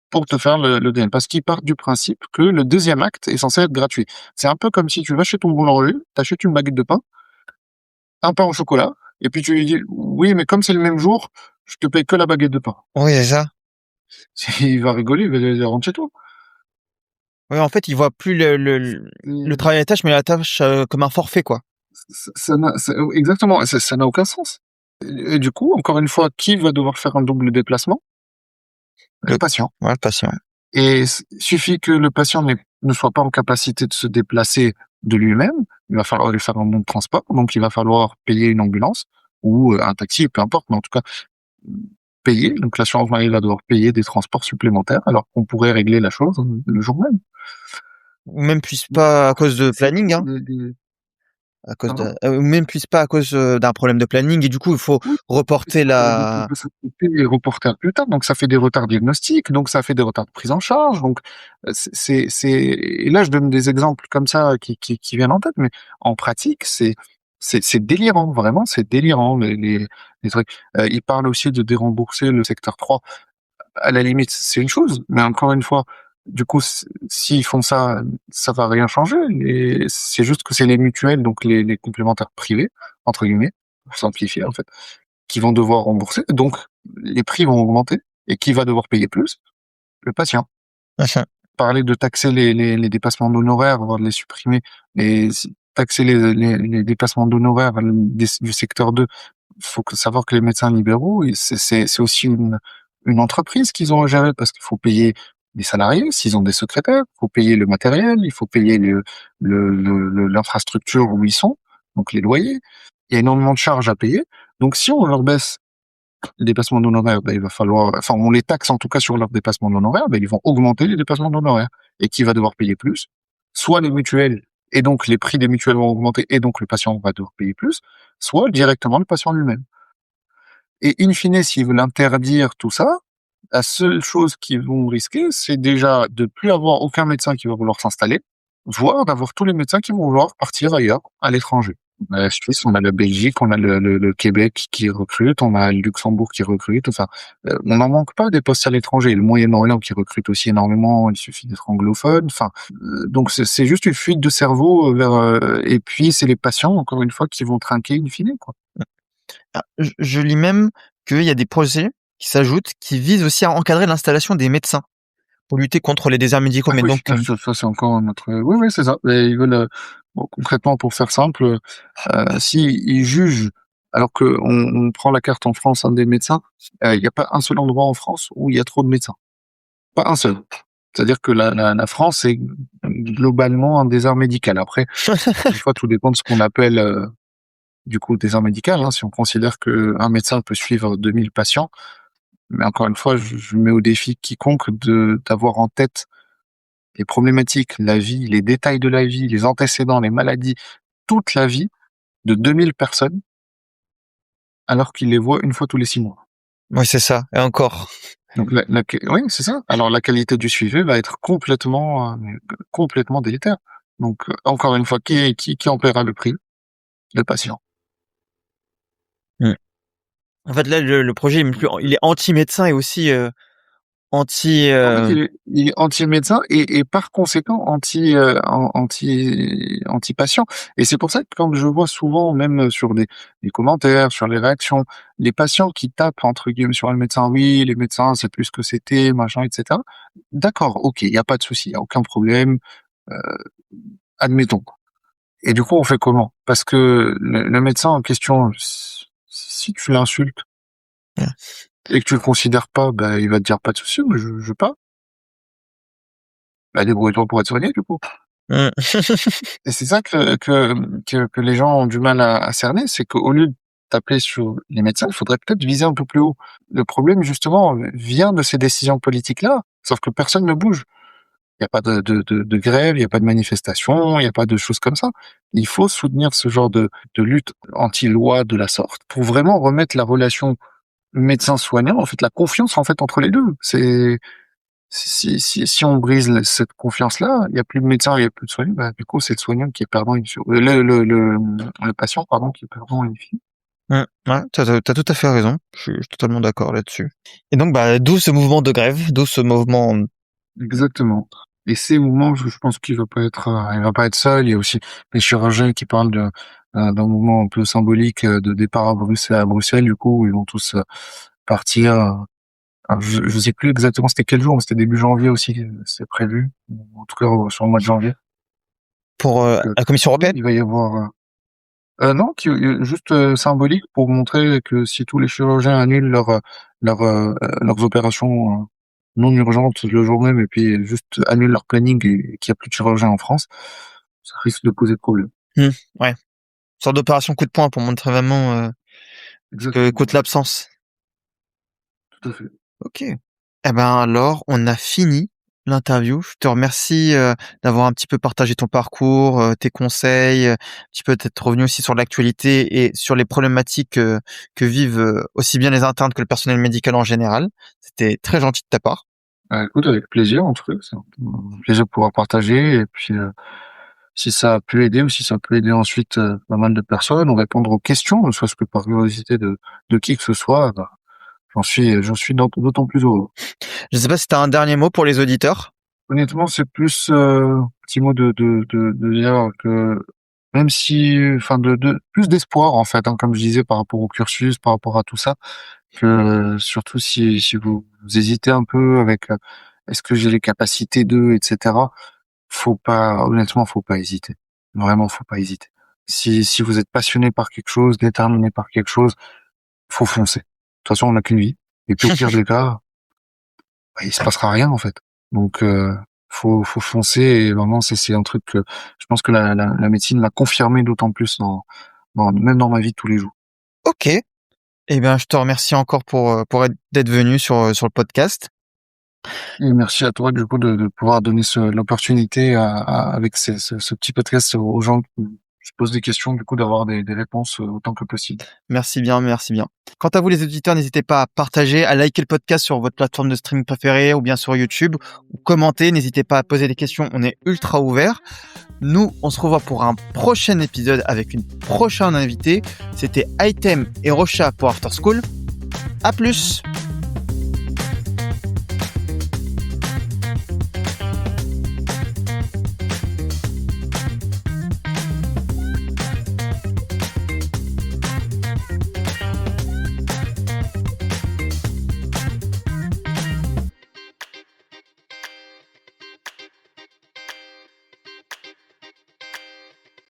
pour te faire le DM. Parce qu'ils partent du principe que le deuxième acte est censé être gratuit. C'est un peu comme si tu vas chez ton boulanger, t'achètes une baguette de pain, un pain au chocolat, et puis tu lui dis, oui, mais comme c'est le même jour, je te paye que la baguette de pain. Oui, c'est ça. Il va rigoler, il va dire, rentre chez toi. Oui, en fait, il voit plus le Et travail à la tâche, mais la tâche comme un forfait, quoi. exactement, ça n'a aucun sens. Et du coup, encore une fois, qui va devoir faire un double déplacement? Le Le, patient. ouais, le patient. Et suffit que le patient ne soit pas en capacité de se déplacer de lui-même, il va falloir lui faire un bon de transport, donc il va falloir payer une ambulance ou un taxi, peu importe, mais en tout cas payer. Donc l'assurance maladie va devoir payer des transports supplémentaires, alors qu'on pourrait régler la chose le jour même. Ou même puisse pas à cause de C'est planning, tout. hein. À cause Pardon. ou même puisse pas à cause d'un problème de planning, et du coup, il faut Oui, reporter donc on la. peut s'occuper et reporter à plus tard, donc ça fait des retards diagnostiques, donc ça fait des retards de prise en charge, donc et là je donne des exemples comme ça qui viennent en tête, mais en pratique c'est délirant, vraiment c'est délirant les trucs. Il parle aussi de dérembourser le secteur 3. À la limite c'est une chose, mais encore une fois, du coup s'ils font ça, ça va rien changer. Et c'est juste que c'est les mutuelles, donc les complémentaires privés entre guillemets, pour simplifier en fait, qui vont devoir rembourser, donc les prix vont augmenter. Et qui va devoir payer plus? Le patient. Machin. Parler de taxer les dépassements d'honoraires, voire de les supprimer, et taxer les dépassements d'honoraires du secteur 2, faut savoir que les médecins libéraux, c'est aussi une entreprise qu'ils ont à gérer, parce qu'il faut payer les salariés, s'ils ont des secrétaires, il faut payer le matériel, il faut payer l'infrastructure où ils sont, donc les loyers. Il y a énormément de charges à payer. Donc si on leur baisse les dépassements d'honoraires, ben, il va falloir, enfin, on les taxe en tout cas sur leurs dépassements d'honoraires, ben, ils vont augmenter les dépassements d'honoraires. Et qui va devoir payer plus? Soit les mutuelles, et donc les prix des mutuelles vont augmenter, et donc le patient va devoir payer plus, soit directement le patient lui-même. Et in fine, s'ils veulent interdire tout ça, la seule chose qu'ils vont risquer, c'est déjà de plus avoir aucun médecin qui va vouloir s'installer, voire d'avoir tous les médecins qui vont vouloir partir ailleurs, à l'étranger. On a la Suisse, on a la Belgique, on a le Québec qui recrute, on a le Luxembourg qui recrute. Enfin, on n'en manque pas des postes à l'étranger. Le Moyen-Orient qui recrute aussi énormément. Il suffit d'être anglophone. Enfin, donc c'est juste une fuite de cerveau et puis c'est les patients encore une fois qui vont trinquer in fine, quoi. Ah, je lis même qu'il y a des projets qui s'ajoutent, qui visent aussi à encadrer l'installation des médecins pour lutter contre les déserts médicaux. Ah Mais oui, donc, ça c'est encore notre. Oui, oui, c'est ça. Mais ils veulent, bon, concrètement, pour faire simple, si ils jugent, alors que on prend la carte en France, des médecins, il n'y a pas un seul endroit en France où il y a trop de médecins. Pas un seul. C'est-à-dire que la France est globalement un désert médical. Après, une fois, tout dépend de ce qu'on appelle du coup désert médical. Hein, si on considère que un médecin peut suivre 2000 patients, mais encore une fois, je mets au défi quiconque de d'avoir en tête les problématiques, la vie, les détails de la vie, les antécédents, les maladies, toute la vie de 2000 personnes, alors qu'il les voit une fois tous les 6 mois. oui, c'est ça. Et encore. Donc oui, c'est ça. Alors la qualité du suivi va être complètement délétère. Donc encore une fois, qui en paiera le prix? Le patient. Mm. En fait, là, le projet, il est anti-médecin et aussi anti... En fait, il est anti-médecin et par conséquent anti-patient. Et c'est pour ça que quand je vois souvent, même sur des commentaires, sur les réactions, les patients qui tapent entre guillemets sur le médecin, oui, les médecins, c'est plus ce que c'était, machin, etc. D'accord, ok, il y a pas de souci, il y a aucun problème, euh, admettons. Et du coup, on fait comment? Parce que le médecin en question, si tu l'insultes Ouais. et que tu le considères pas, bah, il va te dire pas de souci, je veux pas. Bah, débrouille-toi pour être soigné, du coup. Mm. Et c'est ça que les gens ont du mal à cerner, c'est qu'au lieu de taper sur les médecins, il faudrait peut-être viser un peu plus haut. Le problème, justement, vient de ces décisions politiques-là, sauf que personne ne bouge. Il n'y a pas de grève, il n'y a pas de manifestation, il n'y a pas de choses comme ça. Il faut soutenir ce genre de lutte anti-loi de la sorte pour vraiment remettre la relation médecin-soignant, en fait, la confiance, en fait, entre les deux. Si on brise cette confiance-là, il y a plus de médecin, il y a plus de soignant, bah, du coup, c'est le soignant qui est perdant, le patient, pardon, qui est perdant in fine. Ouais, t'as tout à fait raison. Je suis totalement d'accord là-dessus. Et donc, bah, d'où ce mouvement de grève, d'où ce mouvement... Exactement. Et ces mouvements, je pense il va pas être seul. Il y a aussi les chirurgiens qui parlent d'un mouvement un peu symbolique de départ à Bruxelles, du coup, où ils vont tous partir. Alors, je sais plus exactement c'était quel jour, mais c'était début janvier aussi, c'est prévu. En tout cas, sur le mois de janvier. pour Donc, la Commission européenne. il va y avoir, non, juste symbolique pour montrer que si tous les chirurgiens annulent leurs opérations non urgentes le jour même et puis juste annulent leur planning et qu'il n'y a plus de chirurgiens en France, ça risque de poser problème. Ouais. Une sorte d'opération coup de poing pour montrer vraiment ce que Exactement, coûte l'absence. tout à fait. Ok. Eh ben alors, on a fini l'interview. Je te remercie d'avoir un petit peu partagé ton parcours, tes conseils, un petit peu d'être revenu aussi sur l'actualité et sur les problématiques que vivent aussi bien les internes que le personnel médical en général. C'était très gentil de ta part. Écoute, avec plaisir, en tout cas, c'est un plaisir de pouvoir partager et puis si ça a pu aider ou si ça peut aider ensuite pas mal de personnes ou répondre aux questions, ne serait-ce que par curiosité de qui que ce soit, bah, j'en suis d'autant plus heureux. Je ne sais pas si tu as un dernier mot pour les auditeurs. Honnêtement, c'est plus petit mot de dire que même si, enfin, de plus d'espoir en fait, hein, comme je disais par rapport au cursus, par rapport à tout ça, que surtout si vous hésitez un peu avec est-ce que j'ai les capacités de, etc. Honnêtement, faut pas hésiter. Vraiment, faut pas hésiter. Si vous êtes passionné par quelque chose, déterminé par quelque chose, faut foncer. De toute façon, on n'a qu'une vie. Et puis au pire des cas, bah, il se passera rien en fait. Donc faut foncer et vraiment c'est un truc que je pense que la médecine m'a confirmé d'autant plus même dans ma vie de tous les jours. Ok. Eh bien, je te remercie encore d'être venu sur le podcast. Et merci à toi du coup de pouvoir donner l'opportunité avec ce petit podcast aux gens qui se posent des questions, du coup d'avoir des réponses autant que possible. Merci bien, merci bien. Quant à vous les auditeurs, n'hésitez pas à partager, à liker le podcast sur votre plateforme de streaming préférée ou bien sur YouTube, ou commenter, n'hésitez pas à poser des questions, on est ultra ouvert. Nous, on se revoit pour un prochain épisode avec une prochaine invitée. C'était Item et Rocha pour After School. À plus!